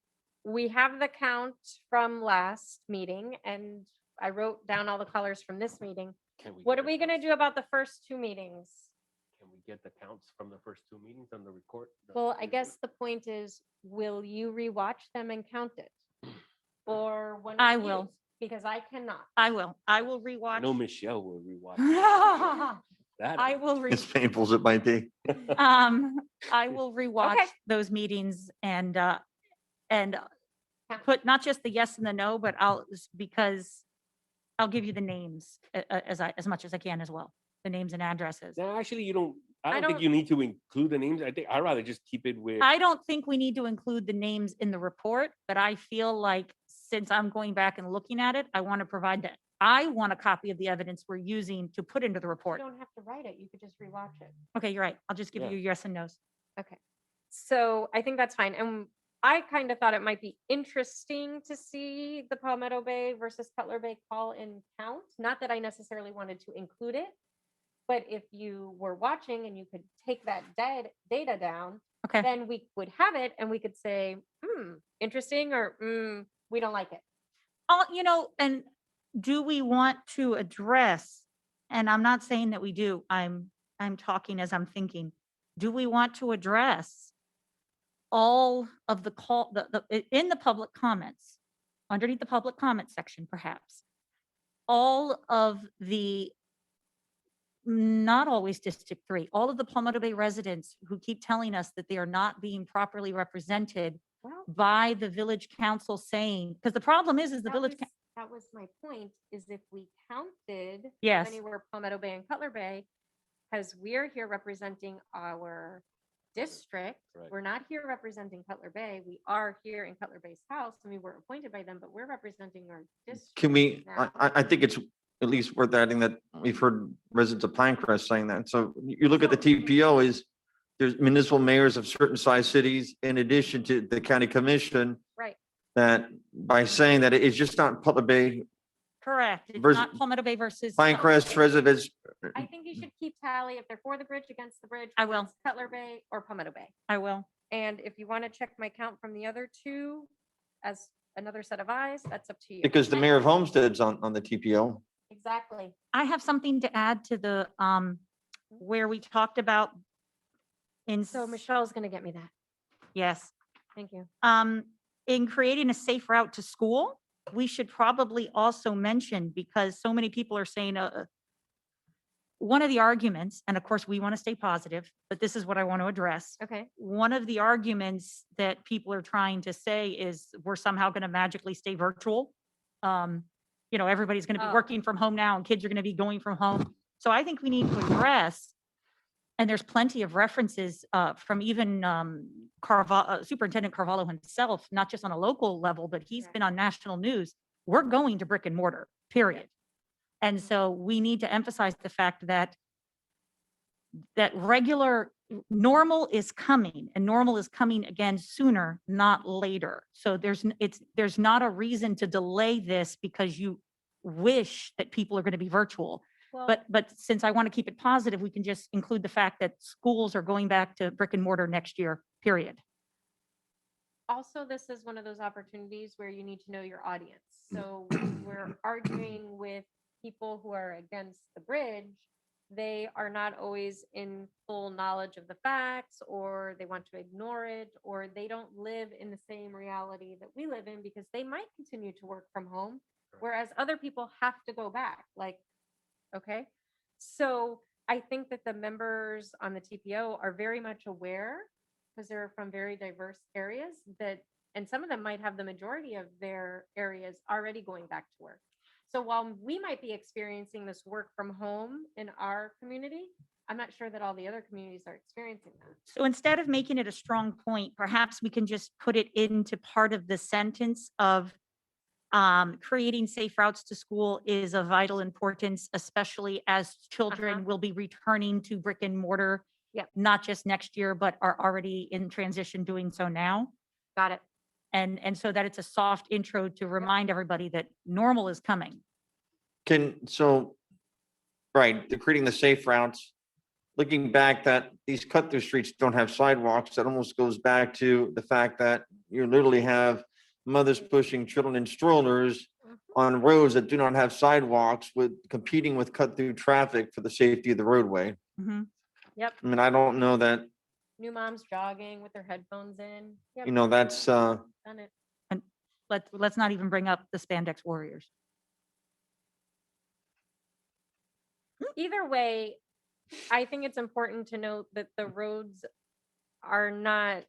we have the count from last meeting, and I wrote down all the colors from this meeting. Can we What get are we gonna do about the first 2 meetings? Can we get the counts from the first 2 meetings on the record? Well, I guess the point is, will you rewatch them and count it? Or one I of you? will. Because I cannot. I will I rewatch. know Michelle will rewatch. that. I will As painful as it might be. I will rewatch Okay. those meetings and put not just the yes and the no, but because I'll give you the names as much as I can as well, the names and addresses. No, actually, you don't, I I don't think don't- you need to include the names. I think I'd rather just keep it with. I don't think we need to include the names in the report, but I feel like since I'm going back and looking at it, I want to provide that. I want a copy of the evidence we're using to put into the You report. don't have to write it. You could just rewatch it. Okay, you're right. I'll just give Yeah. you yes and nos. Okay. So I think that's fine. And I kind of thought it might be interesting to see the Palmetto Bay versus Cutler Bay call in count. Not that I necessarily wanted to include it, but if you were watching and you could take that data down, Okay. then we would have it and we could say, interesting, or we don't like it. Oh, and do we want to address, and I'm not saying that we do, I'm talking as I'm thinking. Do we want to address all of the in the public comments, underneath the public comment section, perhaps, all of the, not always District 3, all of the Palmetto Bay residents who keep telling us that they are not being properly represented by the village council saying, because the problem is the village. That was my point, is if we counted Yes. how many were Palmetto Bay and Cutler Bay, because we're here representing our district. Right. We're not here representing Cutler Bay. We are here in Cutler Bay's house, and we were appointed by them, but we're representing our district. Can we, now. I think it's at least worth adding that we've heard residents of Pinecrest saying that. So you look at the TPO is there's municipal mayors of certain size cities in addition to the county commission, Right. that by saying that it's just not Cutler Bay, Correct. It's Versus- not Palmetto Bay versus. Pinecrest residents. I think you should keep tally if they're for the bridge, against the bridge. I will. against Cutler Bay or Palmetto Bay. I will. And if you want to check my count from the other two as another set of eyes, that's up to you. Because the mayor of Homestead's on the TPO. Exactly. I have something to add to the, where we talked about in. So Michelle's going to get me that. Yes. Thank you. In creating a safe route to school, we should probably also mention, because so many people are saying, one of the arguments, and of course we want to stay positive, but this is what I want to address. Okay. One of the arguments that people are trying to say is we're somehow going to magically stay virtual. Everybody's going to be Oh. working from home now and kids are going to be going from home. So I think we need to address, and there's plenty of references from even Superintendent Carvalho himself, not just on a local level, but he's been on national news. We're going to brick and mortar, period. And so we need to emphasize the fact that regular normal is coming, and normal is coming again sooner, not later. So there's not a reason to delay this because you wish that people are going to be virtual. Well, But since I want to keep it positive, we can just include the fact that schools are going back to brick and mortar next year, period. also, this is one of those opportunities where you need to know your audience. So when we're arguing with people who are against the bridge, they are not always in full knowledge of the facts, or they want to ignore it, or they don't live in the same reality that we live in because they might continue to work from home, whereas other people have to go back. Okay. So I think that the members on the TPO are very much aware, because they're from very diverse areas, and some of them might have the majority of their areas already going back to work. So while we might be experiencing this work from home in our community, I'm not sure that all the other communities are experiencing that. So instead of making it a strong point, perhaps we can just put it into part of the sentence of creating safe routes to school is of vital importance, especially as children will be returning to brick and mortar. Yep. Not just next year, but are already in transition doing so now. Got it. And so that it's a soft intro to remind everybody that normal is coming. Right, they're creating the safe routes. Looking back that these cut-through streets don't have sidewalks, that almost goes back to the fact that you literally have mothers pushing children in strollers on roads that do not have sidewalks, competing with cut-through traffic for the safety of the roadway. Yep. I mean, I don't know that, New moms jogging with their headphones in. Yep. that's, Done it. And let's not even bring up the spandex warriors. Either way, I think it's important to note that the roads are not,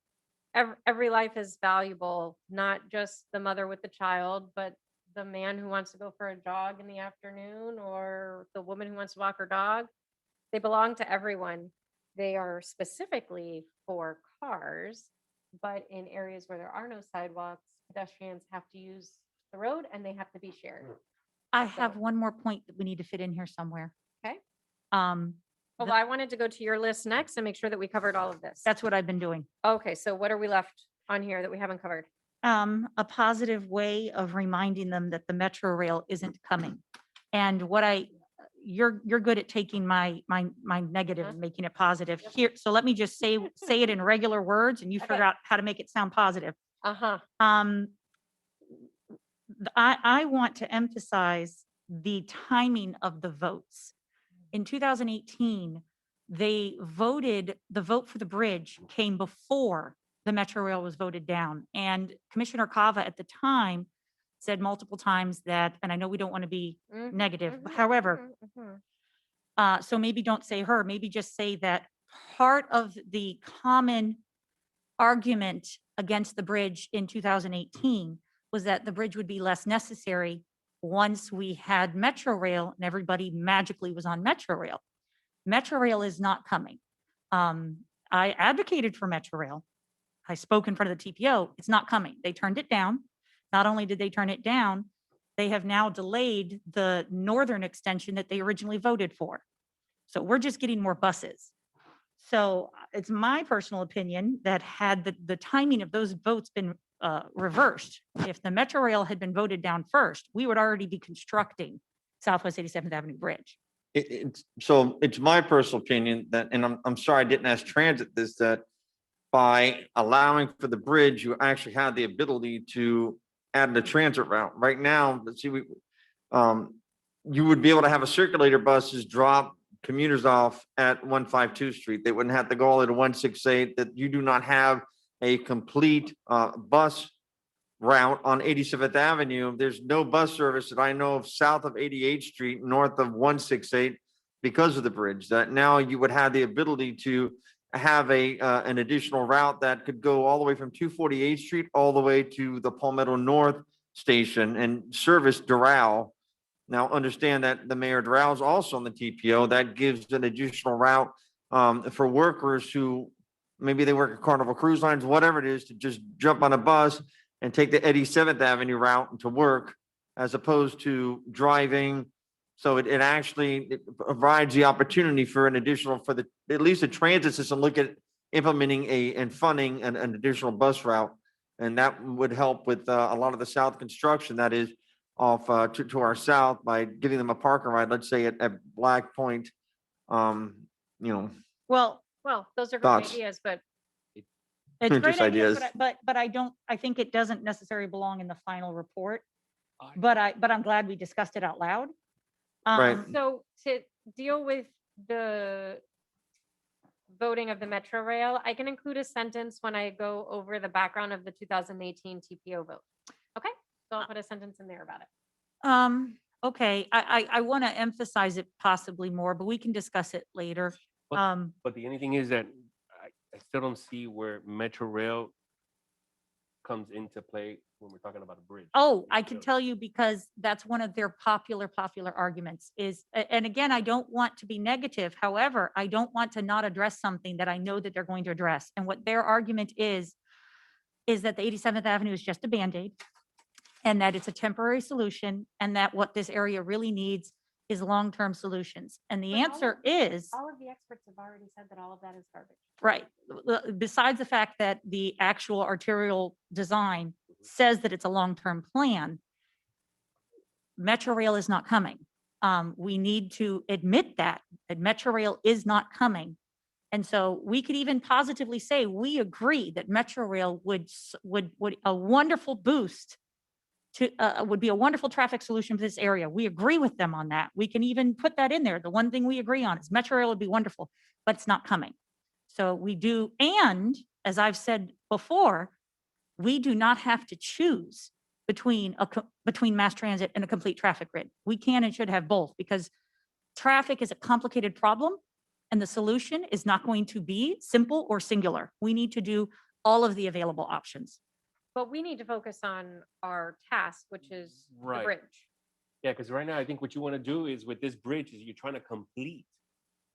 every life is valuable, not just the mother with the child, but the man who wants to go for a jog in the afternoon, or the woman who wants to walk her dog. They belong to everyone. They are specifically for cars, but in areas where there are no sidewalks, pedestrians have to use the road and they have to be shared. I have one more point that we need to fit in here somewhere. Okay. The- I wanted to go to your list next and make sure that we covered all of this. That's what I've been doing. Okay, so what are we left on here that we haven't covered? A positive way of reminding them that the Metro Rail isn't coming. And you're good at taking my negative and making it positive here. So let me just say it in regular words and you figure out how to make it sound positive. Uh-huh. I want to emphasize the timing of the votes. In 2018, the vote for the bridge came before the Metro Rail was voted down. And Commissioner Cava at the time said multiple times that, and I know we don't want to be negative, however, so maybe don't say her, maybe just say that part of the common argument against the bridge in 2018 was that the bridge would be less necessary once we had Metro Rail and everybody magically was on Metro Rail. Metro Rail is not coming. I advocated for Metro Rail. I spoke in front of the TPO. It's not coming. They turned it down. Not only did they turn it down, they have now delayed the northern extension that they originally voted for. So we're just getting more buses. So it's my personal opinion that had the timing of those votes been reversed, if the Metro Rail had been voted down first, we would already be constructing Southwest 87th Avenue Bridge. So it's my personal opinion that, and I'm sorry I didn't ask transit this, that by allowing for the bridge, you actually have the ability to add the transit route. Right now, let's see, you would be able to have a circulator buses drop commuters off at 152 Street. They wouldn't have to go all the way to 168, that you do not have a complete bus route on 87th Avenue. There's no bus service that I know of south of 88th Street, north of 168 because of the bridge. That now you would have the ability to have an additional route that could go all the way from 248th Street all the way to the Palmetto North Station and service Doral. Now, understand that the Mayor Doral is also on the TPO. That gives an additional route for workers who maybe they work at Carnival Cruise Lines, whatever it is, to just jump on a bus and take the 87th Avenue route to work, as opposed to driving. So it actually provides the opportunity for an additional, for at least the transit system, look at implementing and funding an additional bus route. And that would help with a lot of the south construction that is off to our south by giving them a park and ride, let's say at Black Point. Well, those are great Thoughts? ideas, but it's Just great ideas, ideas. but I think it doesn't necessarily belong in the final report. But I'm glad we discussed it out loud. Right. So to deal with the voting of the Metro Rail, I can include a sentence when I go over the background of the 2018 TPO vote. Okay, so I'll put a sentence in there about it. Okay, I want to emphasize it possibly more, but we can discuss it later. But the only thing is that I still don't see where Metro Rail comes into play when we're talking about a bridge. Oh, I can tell you because that's one of their popular arguments is, and again, I don't want to be negative. However, I don't want to not address something that I know that they're going to address. And what their argument is that the 87th Avenue is just a Band-Aid and that it's a temporary solution and that what this area really needs is long-term solutions. And the answer is, All of the experts have already said that all of that is garbage. right, besides the fact that the actual arterial design says that it's a long-term plan, Metro Rail is not coming. We need to admit that Metro Rail is not coming. And so we could even positively say, we agree that Metro Rail would a wonderful boost to, would be a wonderful traffic solution for this area. We agree with them on that. We can even put that in there. The one thing we agree on is Metro Rail would be wonderful, but it's not coming. So we do, and as I've said before, we do not have to choose between mass transit and a complete traffic grid. We can and should have both because traffic is a complicated problem and the solution is not going to be simple or singular. We need to do all of the available options. But we need to focus on our task, which is the Right. bridge. Yeah, because right now I think what you want to do is with this bridge is you're trying to complete,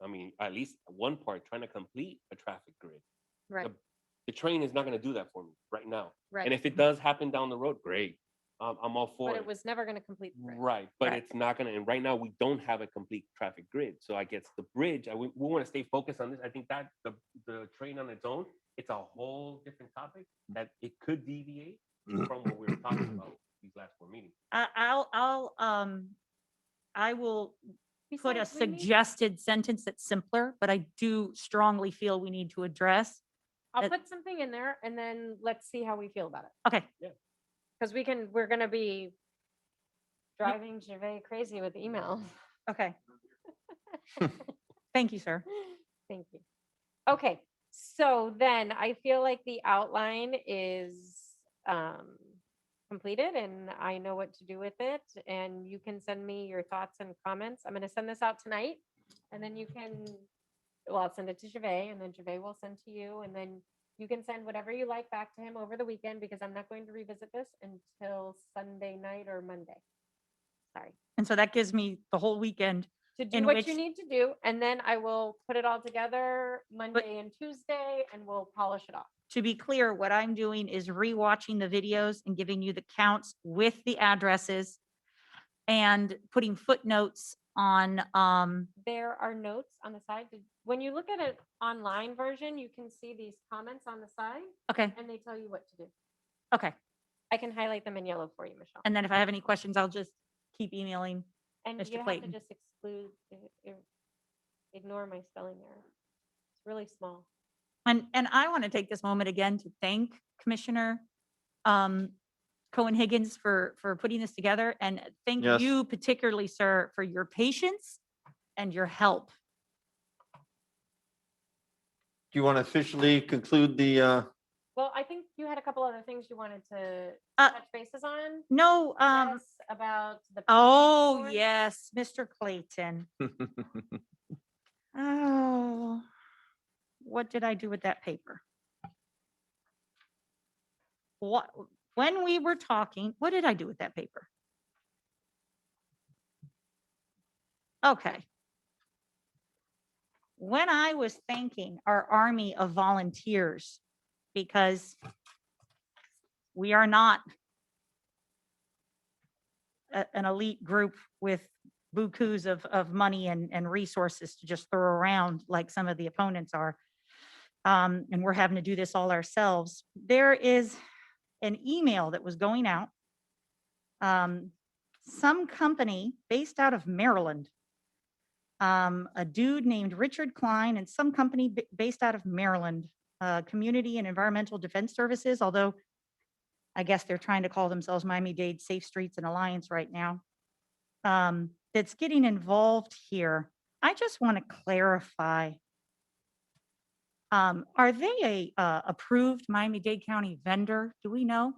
I mean, at least one part, trying to complete a traffic grid. Right. The train is not going to do that for me right now. Right. And if it does happen down the road, great. I'm all for But it. it was never going to complete the bridge. Right, but Right. it's not gonna, and right now we don't have a complete traffic grid. So I guess the bridge, we want to stay focused on this. I think that the the train on its own, it's a whole different topic that it could deviate from what we were talking about these last 4 meetings. I will put a Besides, we need- suggested sentence that's simpler, but I do strongly feel we need to address. I'll that- put something in there and then let's see how we feel about it. Okay, Because we're gonna be driving Gervais crazy with email. okay. Thank you, sir. Thank you. Okay, so then I feel like the outline is completed and I know what to do with it. And you can send me your thoughts and comments. I'm gonna send this out tonight. And then you can, well, I'll send it to Gervais and then Gervais will send to you. And then you can send whatever you like back to him over the weekend because I'm not going to revisit this until Sunday night or Monday. Sorry. And so that gives me the whole weekend To do in what which, you need to do, and then I will put it all together Monday and Tuesday, and we'll polish it off. to be clear, what I'm doing is rewatching the videos and giving you the counts with the addresses and putting footnotes on, There are notes on the side. When you look at an online version, you can see these comments on the side, okay, and they tell you what to do. okay. I can highlight them in yellow for you, Michelle. And then if I have any questions, I'll just keep emailing And Mr. you have Clayton. to just ignore my spelling error. It's really small. And I want to take this moment again to thank Commissioner Cohen Higgins for putting this together. And thank Yes. you particularly, sir, for your patience and your help. Do you want to officially conclude the, Well, I think you had a couple other things you wanted to Uh, touch bases on. No, Yes, about the. oh, board. yes, Mr. Clayton. Oh, what did I do with that paper? What, when we were talking, what did I do with that paper? Okay. When I was thanking our army of volunteers, because we are not an elite group with bukus of money and resources to just throw around like some of the opponents are. And we're having to do this all ourselves. There is an email that was going out. Some company based out of Maryland, a dude named Richard Klein and some company based out of Maryland, Community and Environmental Defense Services, although I guess they're trying to call themselves Miami-Dade Safe Streets and Alliance right now, that's getting involved here. I just want to clarify. Are they a approved Miami-Dade County vendor? Do we know?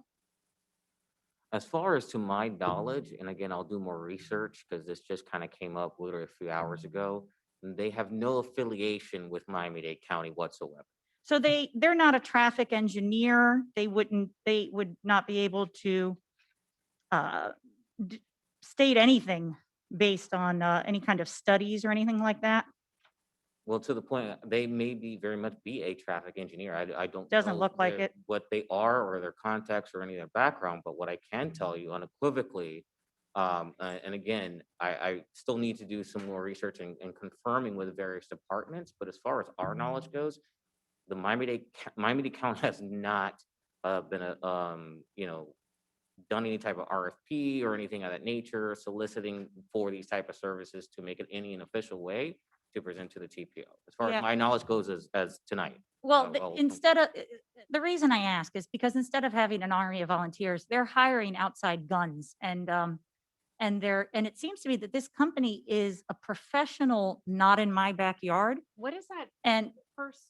As far as to my knowledge, and again, I'll do more research because this just kind of came up literally a few hours ago. They have no affiliation with Miami-Dade County whatsoever. So they're not a traffic engineer. They would not be able to state anything based on any kind of studies or anything like that. Well, to the point, they may be very much be a traffic engineer. I don't. Doesn't know look like it. What they are or their context or any of their background, but what I can tell you unequivocally, and again, I still need to do some more research and confirming with various departments, but as far as our knowledge goes, the Miami-Dade County has not been done any type of RFP or anything of that nature, soliciting for these type of services to make it any official way to present to the TPO. As far Yeah. as my knowledge goes as tonight. Well, well, instead of, the reason I ask is because instead of having an army of volunteers, they're hiring outside guns and it seems to me that this company is a professional, not in my backyard. What is that And first?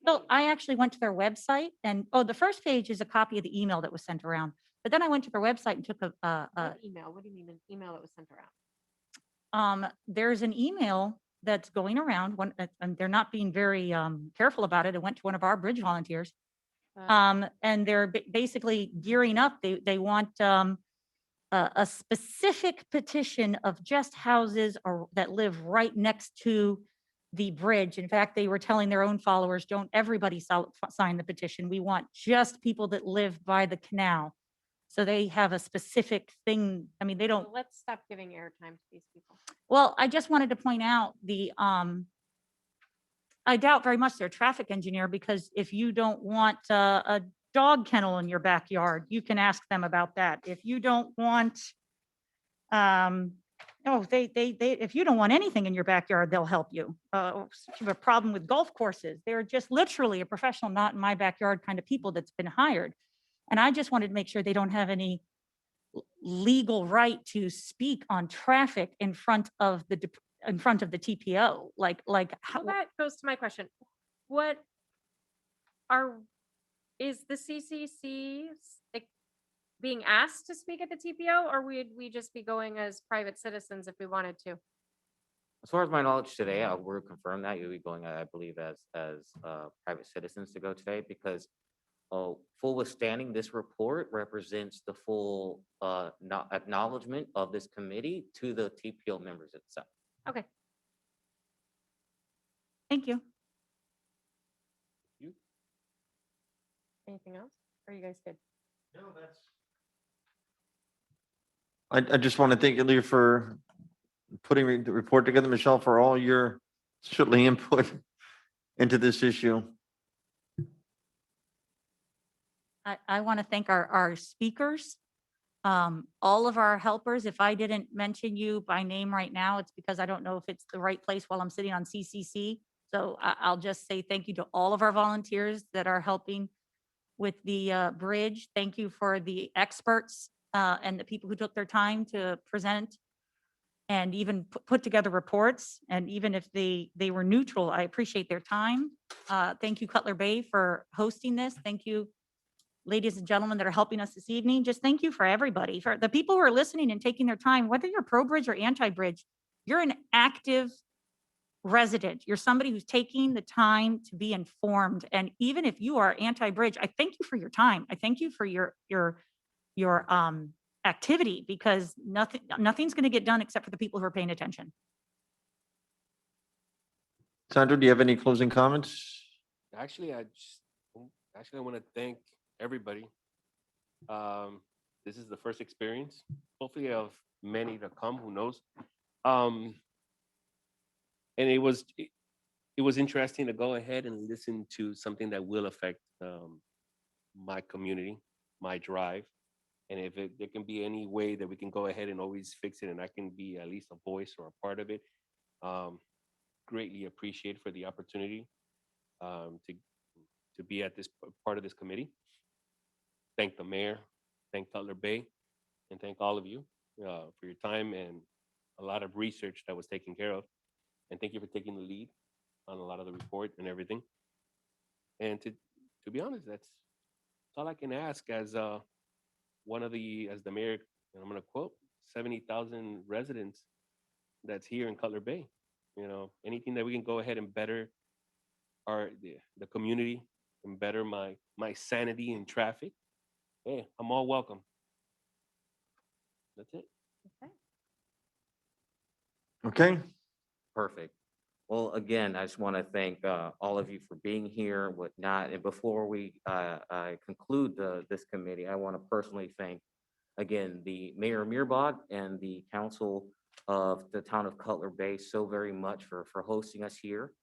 so I actually went to their website and, the first page is a copy of the email that was sent around. But then I went to their website and took What email? What do you mean an email that was sent around? there's an email that's going around and they're not being very careful about it. It went to one of our bridge volunteers. And they're basically gearing up. They want a specific petition of just houses that live right next to the bridge. In fact, they were telling their own followers, don't everybody sign the petition. We want just people that live by the canal. So they have a specific thing. I mean, they don't. Well, let's stop giving airtime to these people. Well, I just wanted to point out I doubt very much they're a traffic engineer, because if you don't want a dog kennel in your backyard, you can ask them about that. If you don't want, oh, if you don't want anything in your backyard, they'll help you. If you have a problem with golf courses, they're just literally a professional, not in my backyard kind of people that's been hired. And I just wanted to make sure they don't have any legal right to speak on traffic in front of the TPO, like how, Well, that goes to my question. Is the CCC being asked to speak at the TPO, or would we just be going as private citizens if we wanted to? As far as my knowledge today, I will confirm that you'll be going, I believe, as private citizens to go today, because full withstanding, this report represents the full acknowledgement of this committee to the TPO members itself. Okay. Thank you. Anything else? Are you guys good? No, that's. I just want to thank you for putting the report together, Michelle, for all your certainly input into this issue. I want to thank our speakers, all of our helpers. If I didn't mention you by name right now, it's because I don't know if it's the right place while I'm sitting on CCC. So I'll just say thank you to all of our volunteers that are helping with the bridge. Thank you for the experts and the people who took their time to present and even put together reports. And even if they were neutral, I appreciate their time. Thank you, Cutler Bay, for hosting this. Thank you, ladies and gentlemen that are helping us this evening. Just thank you for everybody, for the people who are listening and taking their time, whether you're pro-bridge or anti-bridge, you're an active resident. You're somebody who's taking the time to be informed. And even if you are anti-bridge, I thank you for your time. I thank you for your activity, because nothing's going to get done except for the people who are paying attention. Sandra, do you have any closing comments? Actually, I want to thank everybody. This is the first experience, hopefully of many to come, who knows. And it was interesting to go ahead and listen to something that will affect my community, my drive. And if there can be any way that we can go ahead and always fix it, and I can be at least a voice or a part of it, greatly appreciate for the opportunity to be at this part of this committee. Thank the mayor, thank Cutler Bay, and thank all of you for your time and a lot of research that was taken care of. And thank you for taking the lead on a lot of the report and everything. And to be honest, that's all I can ask as the mayor, and I'm going to quote, 70,000 residents that's here in Cutler Bay. You know, anything that we can go ahead and better the community and better my sanity in traffic, hey, I'm all welcome. That's it. Okay. Perfect. Well, again, I just want to thank all of you for being here, whatnot. And before we I conclude this committee, I want to personally thank, again, the Mayor Meerbot and the Council of the Town of Cutler Bay so very much for hosting us here.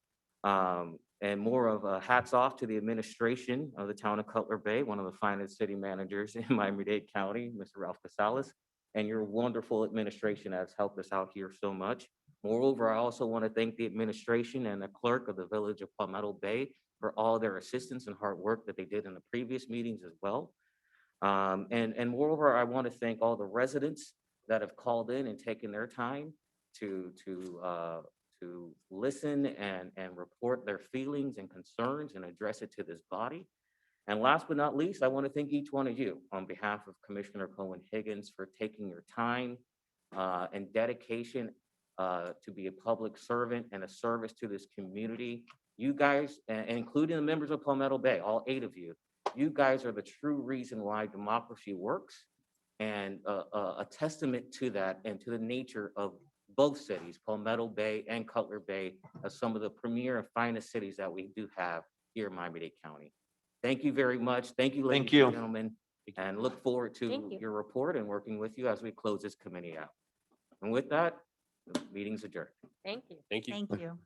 And more of a hats off to the administration of the Town of Cutler Bay, one of the finest city managers in Miami-Dade County, Mr. Ralph Casales, and your wonderful administration has helped us out here so much. Moreover, I also want to thank the administration and the clerk of the Village of Palmetto Bay for all their assistance and hard work that they did in the previous meetings as well. And moreover, I want to thank all the residents that have called in and taken their time to listen and report their feelings and concerns and address it to this body. And last but not least, I want to thank each one of you on behalf of Commissioner Cohen Higgins for taking your time and dedication to be a public servant and a service to this community. You guys, including the members of Palmetto Bay, all 8 of you, you guys are the true reason why democracy works, and a testament to that and to the nature of both cities, Palmetto Bay and Cutler Bay, as some of the premier and finest cities that we do have here in Miami-Dade County. Thank you very much. Thank you, ladies and gentlemen, and look forward to your report and working with you as we close this committee out. And with that, the meeting's adjourned. Thank you. Thank you. Thank you.